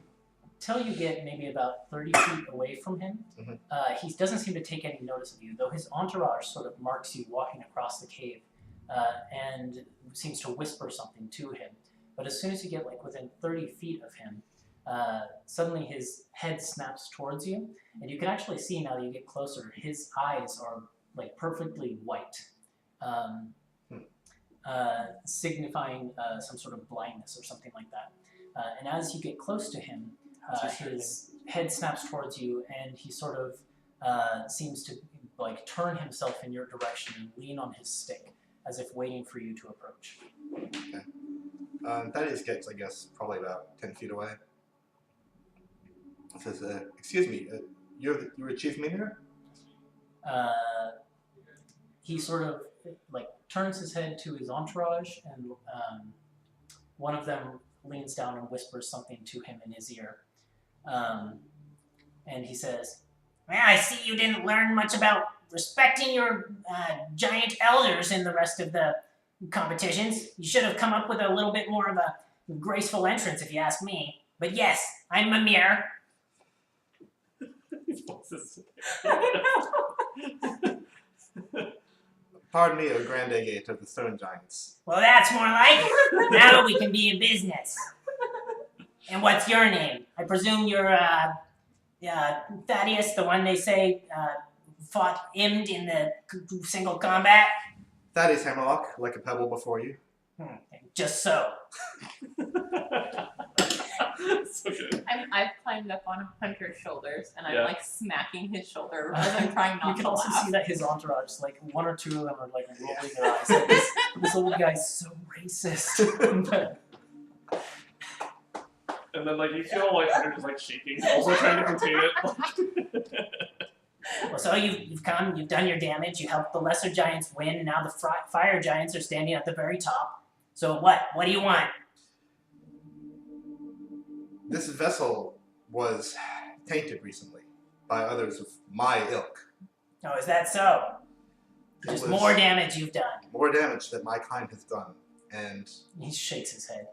until you get maybe about 30 feet away from him, Mhm. he doesn't seem to take any notice of you, though his entourage sort of marks you walking across the cave and seems to whisper something to him. But as soon as you get like within 30 feet of him, suddenly his head snaps towards you, and you can actually see now that you get closer, his eyes are like perfectly white, signifying some sort of blindness or something like that. And as you get close to him, his head snaps towards you, and he sort of seems to like turn himself in your direction and lean on his stick, as if waiting for you to approach. Thaddeus gets, I guess, probably about 10 feet away. Says, excuse me, you're Chief Mimir? He sort of like turns his head to his entourage, and one of them leans down and whispers something to him in his ear. And he says, "Well, I see you didn't learn much about respecting your giant elders in the rest of the competitions. You should have come up with a little bit more of a graceful entrance, if you ask me. But yes, I'm Mimir." Pardon me, O Grand Agate of the Stone Giants. "Well, that's more like it. Now we can be in business. And what's your name? I presume you're Thaddeus, the one they say fought Imd in the single combat?" Thaddeus Hammerlock, like a pebble before you. "Just so." So good. I've climbed up on Hunter's shoulders and I'm Yeah. like smacking his shoulder as I'm trying You not can to also laugh. see that his entourage, like one or two of them are like rolling their eyes. Like, this old guy's so racist. But And then, like, you feel like Hunter just, like, shaking, also trying to contain it. well, so you've come, you've done your damage, you helped the lesser giants win, and now the fire giants are standing at the very top. So what? What do you want? This vessel was tainted recently by others of my ilk. Oh, is that so? It Just was more damage you've done. more damage that my kind has done. And He shakes his head.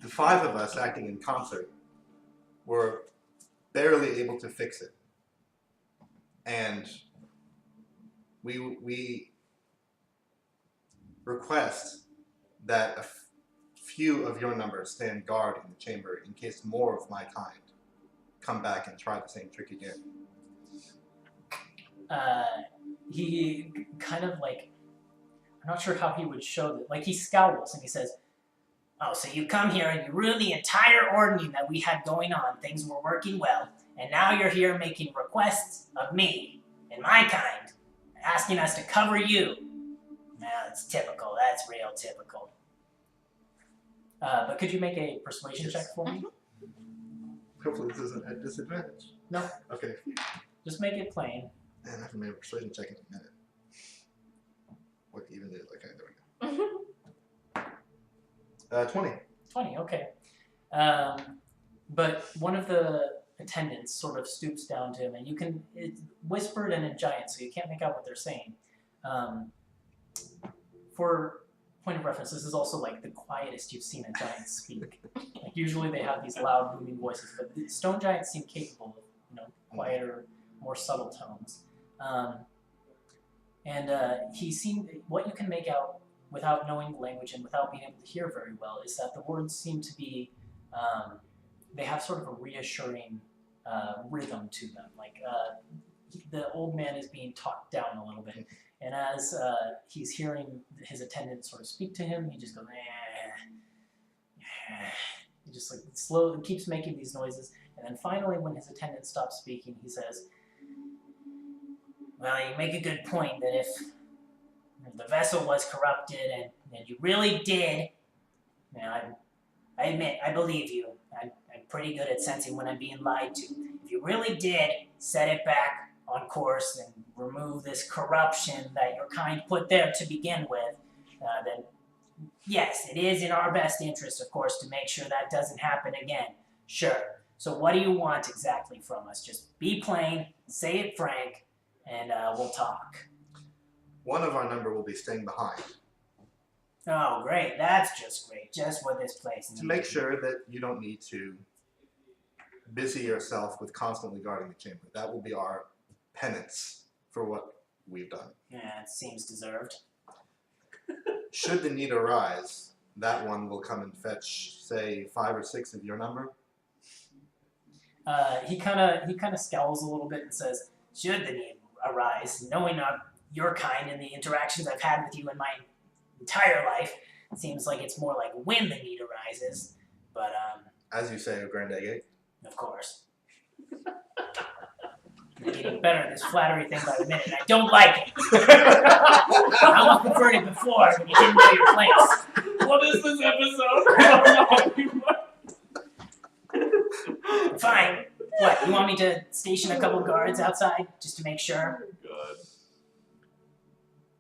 the five of us acting in concert were barely able to fix it. And we request that a few of your numbers stand guard in the chamber in case more of my kind come back and try the same trick again. He kind of like, I'm not sure how he would show that. Like he scowls and he says, "Oh, so you come here and you ruined the entire ordering that we had going on. Things were working well. And now you're here making requests of me and my kind, asking us to cover you. Now, it's typical. That's real typical." But could you make a persuasion Yes. check for me? Hopefully this isn't at disadvantage. No. Okay. Just make it plain. And I haven't made a persuasion check in a minute. What even is it? Okay, there we go. 20. 20, okay. But one of the attendants sort of stoops down to him, and you can, it's whispered and in giant, so you can't make out what they're saying. For point of reference, this is also like the quietest you've seen a giant speak. Like usually they have these loud, booming voices, but the stone giants seem capable of, quieter, more subtle tones. He seemed, what you can make out without knowing the language and without being able to hear very well is that the words seem to be, they have sort of a reassuring rhythm to them. Like the old man is being talked down a little bit, and as he's hearing his attendant sort of speak to him, he just goes, he just like slowly keeps making these noises, and then finally when his attendant stops speaking, he says, "Well, you make a good point that if the vessel was corrupted and you really did, I admit, I believe you. I'm pretty good at sensing when I'm being lied to. If you really did set it back on course and remove this corruption that your kind put there to begin with, then Yes, it is in our best interest, of course, to make sure that doesn't happen again. Sure. So what do you want exactly from us? Just be plain, say it frank, and we'll talk. One of our number will be staying behind Oh, great. That's just great. Just what this place needs. to make sure that you don't need to busy yourself with constantly guarding the chamber. That will be our penance for what we've done. Yeah, it seems deserved. Should the need arise, that one will come and fetch, say, 5 or 6 of your number. He kind of scowls a little bit and says, "Should the need arise, knowing your kind and the interactions I've had with you in my entire life, it seems like it's more like when the need arises. But As you say, Grand Egg. of course, you're getting better at this flattery thing by the minute. And I don't like it. I almost preferred it before when you didn't know your place. What is this episode? Fine. What? You want me to station a couple guards outside just to make sure? God.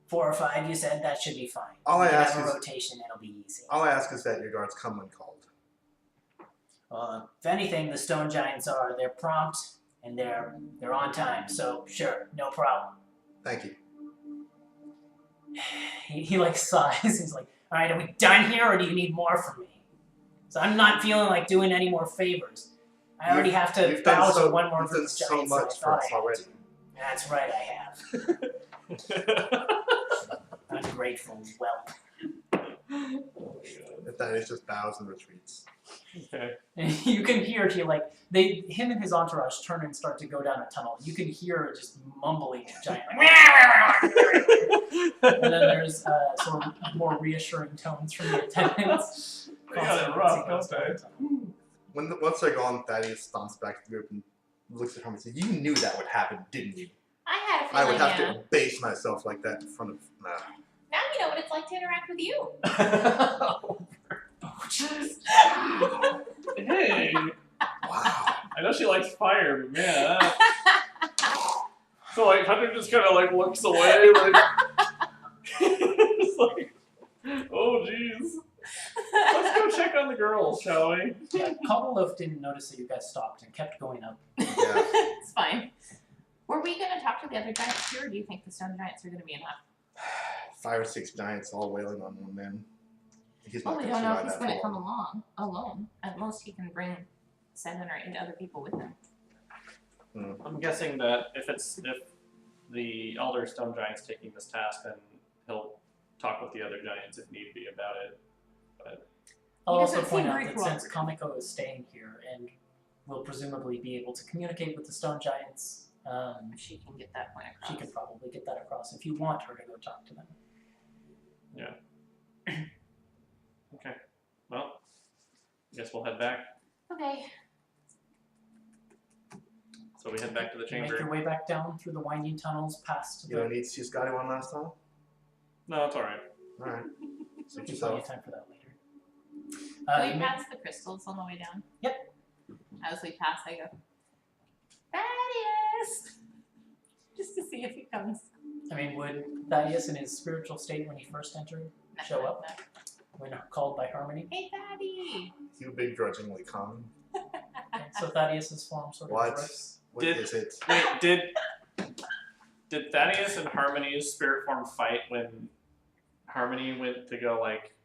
4 or 5, you said? That should be fine. All We I can ask have a is- rotation, it'll be easy. All I ask is that your guards come when called. If anything, the stone giants they're prompt and they're on time. So sure, no problem. Thank you. He like sighs. He's like, all right, are we done here, or do you need more from me? So I'm not feeling like doing any more favors. I already have to You've done bow so, to one more you've group done of so giants than I much for thought us I had already. to. That's right, I have. Ungrateful whelp. If that is just bows and retreats. Okay. And you can hear him and his entourage turn and start to go down a tunnel. You can hear just mumbling giant. And then there's sort of more reassuring tones from the attendants. They got it rough, don't they? Once they're gone, Thaddeus stomps back to the group and looks at her and says, "You knew that would happen, didn't you? I had a I feeling, would have yeah. to abase myself like that in front of." Now you know what it's like to interact with you. Hey, Wow. I know she likes fire, but man. So like Hunter just kind of like looks away, like, it's like, oh jeez. Let's go check on the girls, shall we? Yeah, Cobbleloaf didn't notice that you guys stopped and kept going up. Yeah. It's fine. Were we going to talk to the other giants too, or do you think the stone giants are going to be enough? 5 or 6 giants all wailing on one man. He's Well, not we going to don't know if survive he's that going to for come long. along alone. At most, he can bring 7 or 8 other people with him. I'm guessing that if the Elder Stone Giant's taking this task, then he'll talk with the other giants if need be about it. But I'll He also doesn't point seem out very that since Kamiko is staying here and will presumably be able to communicate with the stone giants, She can get that point across. she could probably get that across if you want her to go talk to them. yeah. Okay. Well, I guess we'll head back. Okay. So we head back to the You make your chamber. way back down through the winding tunnels past You the... don't need to see Scotty one last time? No, it's alright. Alright. Suit There's plenty of yourself. time for that later. Can You we make- pass the crystals on the way down? Yep. As we pass, I go, Thaddeus! Just to see if he comes. I mean, would Thaddeus in his spiritual state when he first entered show up when called by Harmony? Hey, Thaddy! You begrudgingly come. And so Thaddeus's form sort of What? works. What Did- is it? Wait, did Thaddeus and Harmony's spirit form fight when Harmony went to go like?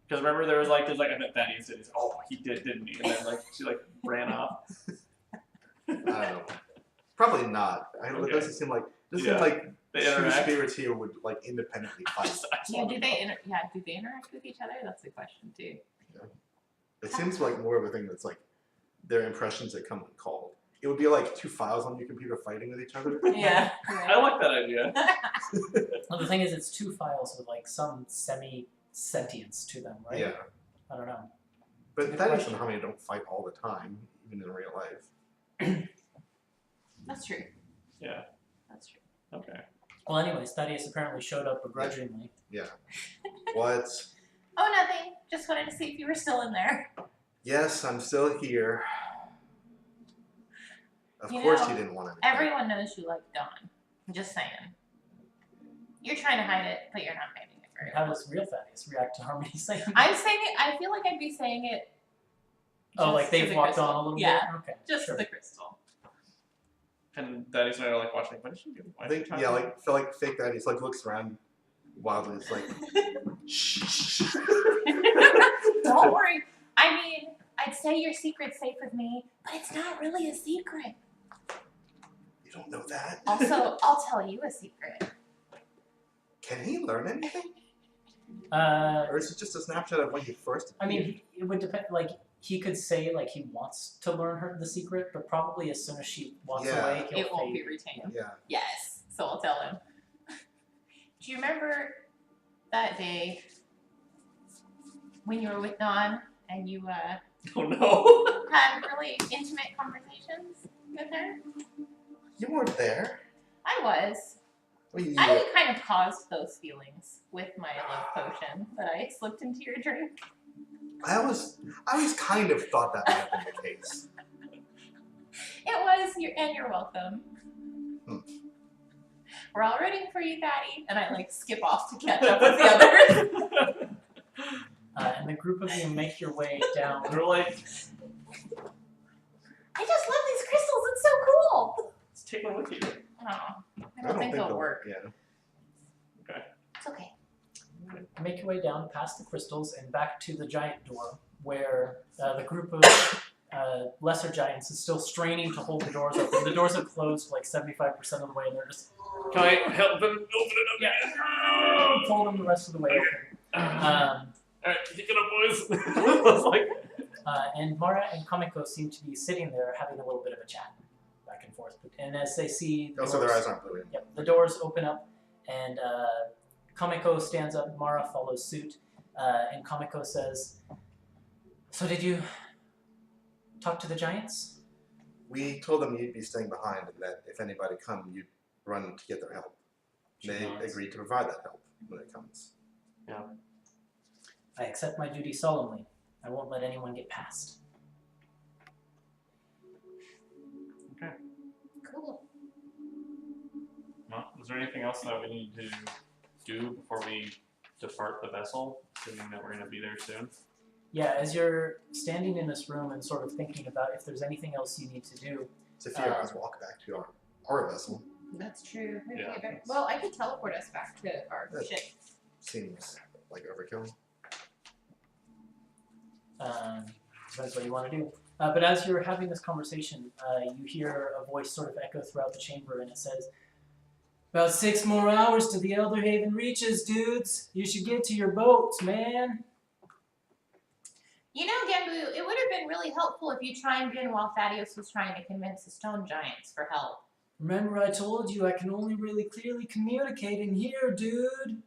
Because remember there's like I bet Thaddeus did. Oh, he did, didn't he? And then like she like ran off. I don't know. Probably not. It Okay. doesn't seem like They two interact. spirits here would like independently fight. Yeah, do they interact with each other? That's the question too. It seems like more of a thing that's like their impressions that come when called. It would be like 2 files on your computer fighting with each other. Yeah. I like that idea. Well, the thing is, it's 2 files with like some semi-sentience to them, right? Yeah. I don't know. But Good Thaddeus question. and Harmony don't fight all the time, even in real life. That's true. Yeah. That's true. Okay. Well, anyways, Thaddeus apparently showed up begrudgingly. Yeah. What? Oh, nothing. Just wanted to see if you were still in there. Yes, I'm still here. Of You course know, you didn't want to. Everyone knows you like Dawn. I'm just saying. You're trying to hide it, but you're not hiding it very How well. does real Thaddeus react to Harmony saying that? I'm saying it. I feel like I'd be saying it. Oh, like just to they've the walked crystal. on a little Yeah, bit? Okay. just sure. the crystal. And Daddy's and I are like watching. What is she doing? Why I is she think, talking? yeah, like, feel like fake that. He's like, looks around wildly. It's like, shh. Don't worry. I mean, I'd say your secret's safe with me, but it's not really a secret. You don't know that? Also, I'll tell you a secret. Can he learn anything? Uh, Or is it just a snapshot of when he first I appeared? mean, it would depend. Like, he could say like he wants to learn the secret, but probably as soon as she walks Yeah. away, he'll It won't fade. be retained. Yeah. Yes, so I'll tell him. Do you remember that day when you were with Dawn and you Oh no. had really intimate conversations with her? You weren't there. I was. Well, you I kind of caused those feelings with my love potion that I slipped into your drink. I always kind of thought that might have been the case. It was, and you're welcome. Hmm. We're all rooting for you, Daddy. And I like skip off to catch up with the others. And the group of you make your way down. They're like, I just love these crystals. It's so cool. let's take one with you. Oh, I don't think they'll work. Yeah. It's okay. Make your way down past the crystals and back to the giant door, where the group of lesser giants is still straining to hold the doors open. The doors have closed like 75% of the way, and they're just Can I help them open it up? Yeah. Pull them the rest of the way open. Alright, pick it up, boys. I was like, And Mara and Kamiko seem to be sitting there having a little bit of a chat back and forth. And as they see the Also, doors, their eyes aren't blue anymore. yep, the doors open up, and Kamiko stands up. Mara follows suit, and Kamiko says, "So did you talk to the giants?" We told them you'd be staying behind and that if anybody come, you'd run to get their help. They agreed to provide that help when it comes. yeah. I accept my duty solemnly. I won't let anyone get past. Okay. Cool. Well, is there anything else that we need to do before we depart the vessel, assuming that we're going to be there soon? Yeah, as you're standing in this room and sort of thinking about if there's anything else you need to do, It's a few hours walk back to our vessel. That's true. Yeah. Well, I could teleport us back to our Good. ship. Seems like overkill. depends what you want to do. But as you're having this conversation, you hear a voice sort of echo throughout the chamber, and it says, "About 6 more hours to the Elder Haven reaches, dudes. You should get to your boats, man." You know, Gambu, it would have been really helpful if you chimed in while Thaddeus was trying to convince the stone giants for help. Remember I told you I can only really clearly communicate in here, dude.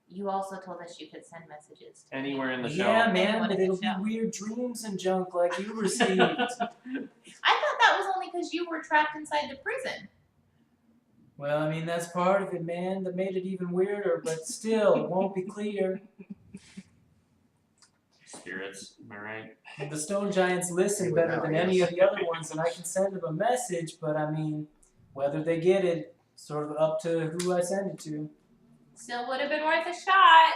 You also told us you could send messages to Anywhere in the show. Yeah, man, Anyone but in the it'll be show. weird dreams and junk like you received. I thought that was only because you were trapped inside the prison. Well, I mean, that's part of it, man. That made it even weirder, but still, it won't be clear. Spirits, am I right? The stone giants listen Anyway, better now, than I any guess. of the other ones, and I can send them a message, but I mean, whether they get it, sort of up to who I send it to. Still would have been worth a shot.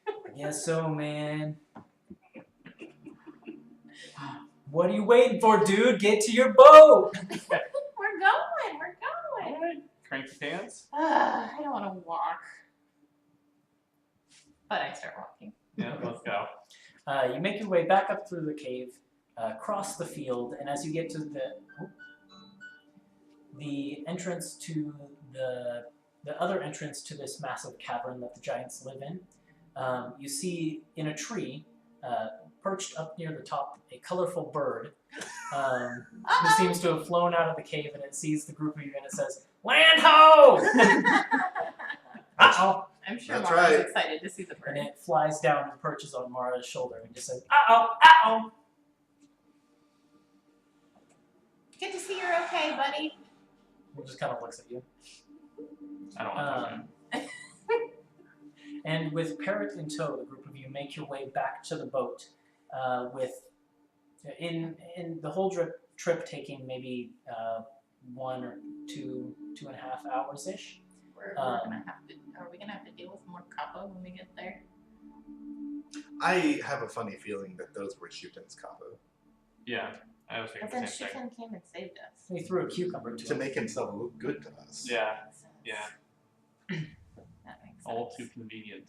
I guess so, man. What are you waiting for, dude? Get to your boat! We're going. Alright, cranky pants. I don't want to walk. But I start walking. Yeah, let's go. You make your way back up through the cave, cross the field, and as you get to the entrance to the other entrance to this massive cavern that the giants live in, you see in a tree, perched up near the top, a colorful bird who seems to have flown out of the cave, and it sees the group of you and it says, "Land ho!" Uh-oh. I'm sure That's Mara's right. excited to see the And bird. it flies down and perches on Mara's shoulder and just says, "Uh-oh, uh-oh." Good to see you're okay, buddy. It just kind of looks at you. I don't want to. And with Parrot in tow, the group of you make your way back to the boat, in the whole trip taking maybe 1 or 2.5 hours ish. Are we gonna have to deal with more kappa when we get there? I have a funny feeling that those were Shuten's kappa. Yeah, I was thinking But then the same thing. Shufen came and saved us. He threw a cucumber To make himself look good to us. Yeah, yeah. That makes sense. All too convenient.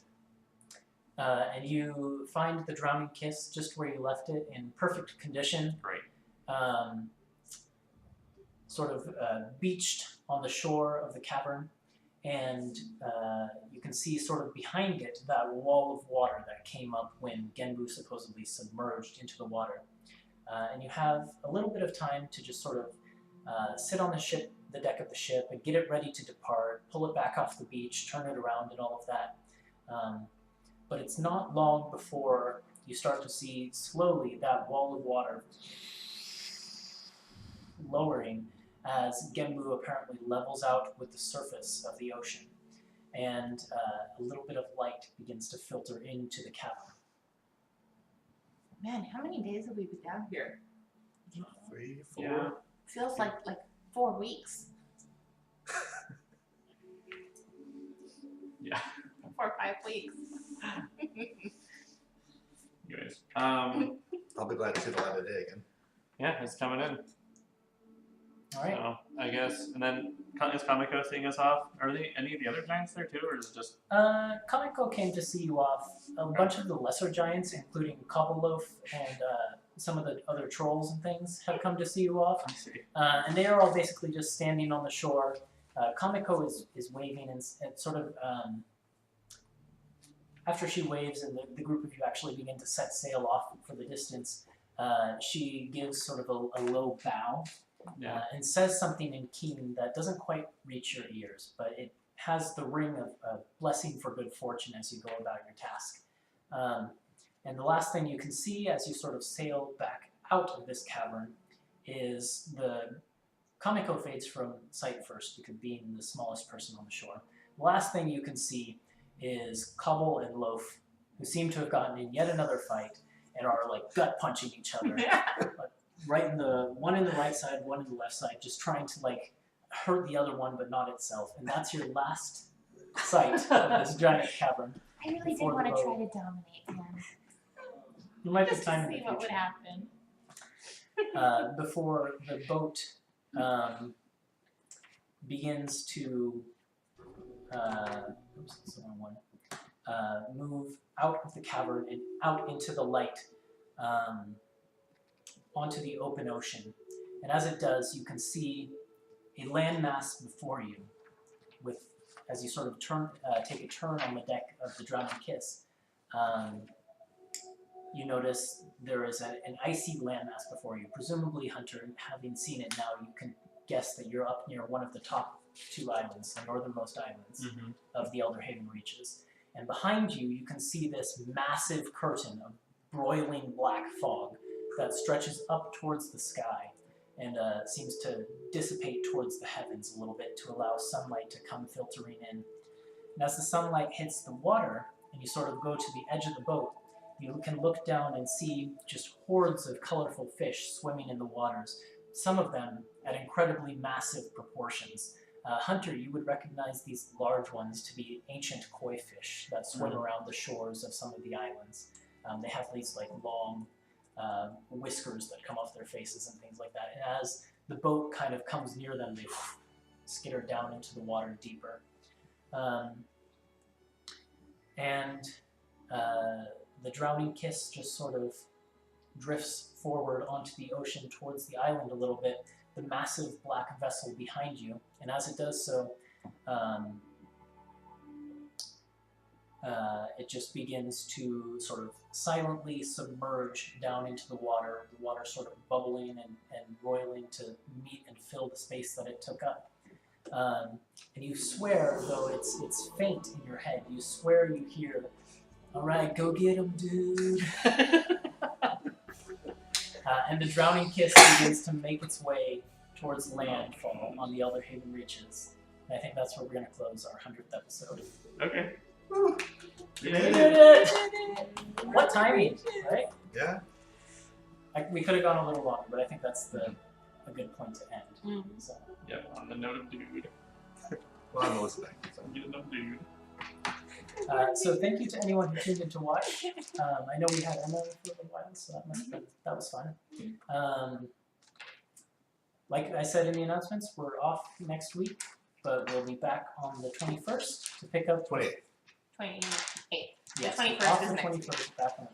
And you find the drowning kiss just where you left it in perfect condition. Great. Sort of beached on the shore of the cavern, and you can see sort of behind it that wall of water that came up when Genbu supposedly submerged into the water. And you have a little bit of time to just sort of sit on the deck of the ship and get it ready to depart, pull it back off the beach, turn it around and all of that. But it's not long before you start to see slowly that wall of water lowering as Genbu apparently levels out with the surface of the ocean, and a little bit of light begins to filter into the cavern. Man, how many days have we been down here? 3, 4. Yeah. Feels like 4 weeks. Yeah. 4 or 5 weeks. Anyways, I'll be glad to see the light of day again. yeah, it's coming in. All right. So I guess, and then is Kamiko seeing us off? Are any of the other giants there too, or is it just? Kamiko came to see you off. A bunch of the lesser giants, including Cobbleloaf and some of the other trolls and things, have come to see you off. I see. And they are all basically just standing on the shore. Kamiko is waving and sort of, after she waves and the group of you actually begin to set sail off for the distance, she gives sort of a low bow. Yeah. And says something in Keen that doesn't quite reach your ears, but it has the ring of blessing for good fortune as you go about your task. And the last thing you can see as you sort of sail back out of this cavern is the Kamiko fades from sight first, because being the smallest person on the shore. The last thing you can see is Cobble and Loaf, who seem to have gotten in yet another fight and are like gut punching each other. Right in the one in the right side, one in the left side, just trying to like hurt the other one, but not itself. And that's your last sight of this giant cavern. I really did Before want the to boat. try to dominate him. You might Just be time to in the see what would future. happen. Before the boat begins to oops, that's the wrong one. Move out of the cavern and out into the light. Onto the open ocean, and as it does, you can see a landmass before you. With as you sort of take a turn on the deck of the Drowning Kiss, you notice there is an icy landmass before you. Presumably, Hunter, having seen it now, you can guess that you're up near one of the top 2 islands, the northernmost islands of the Elderhaven Reaches. And behind you, you can see this massive curtain of broiling black fog that stretches up towards the sky and seems to dissipate towards the heavens a little bit to allow sunlight to come filtering in. And as the sunlight hits the water and you sort of go to the edge of the boat, you can look down and see just hordes of colorful fish swimming in the waters, some of them at incredibly massive proportions. Hunter, you would recognize these large ones to be ancient koi fish that swim around the shores of some of the islands. They have these like long whiskers that come off their faces and things like that. And as the boat kind of comes near them, they skitter down into the water deeper. The Drowning Kiss just sort of drifts forward onto the ocean towards the island a little bit, the massive black vessel behind you. And as it does so, it just begins to sort of silently submerge down into the water sort of bubbling and roiling to meet and fill the space that it took up. And you swear, though it's faint in your head, you swear you hear, "All right, go get him, dude." And the Drowning Kiss begins to make its way towards landfall on the Elderhaven Reaches. And I think that's where we're going to close our 100th episode. Okay. We did it! What timing, right? Yeah. We could have gone a little longer, but I think that's a good point to end. So. Yep, on the note of dude. Well, I'm listening. So. Get enough dude. So thank you to anyone who tuned in to watch. I know we had Emma for a while, so that was fun. Like I said in the announcements, we're off next week, but we'll be back on the 21st to pick up 28. 28. Yes, The 21st we're off is the next 21st, back on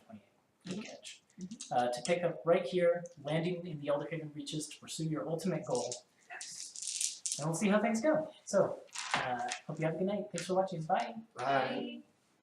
the 28th. Good catch. To pick up right here, landing in the Elderhaven Reaches to pursue your ultimate goal. And we'll see how things go. So, hope you have a good night. Thanks for watching. Bye. Bye.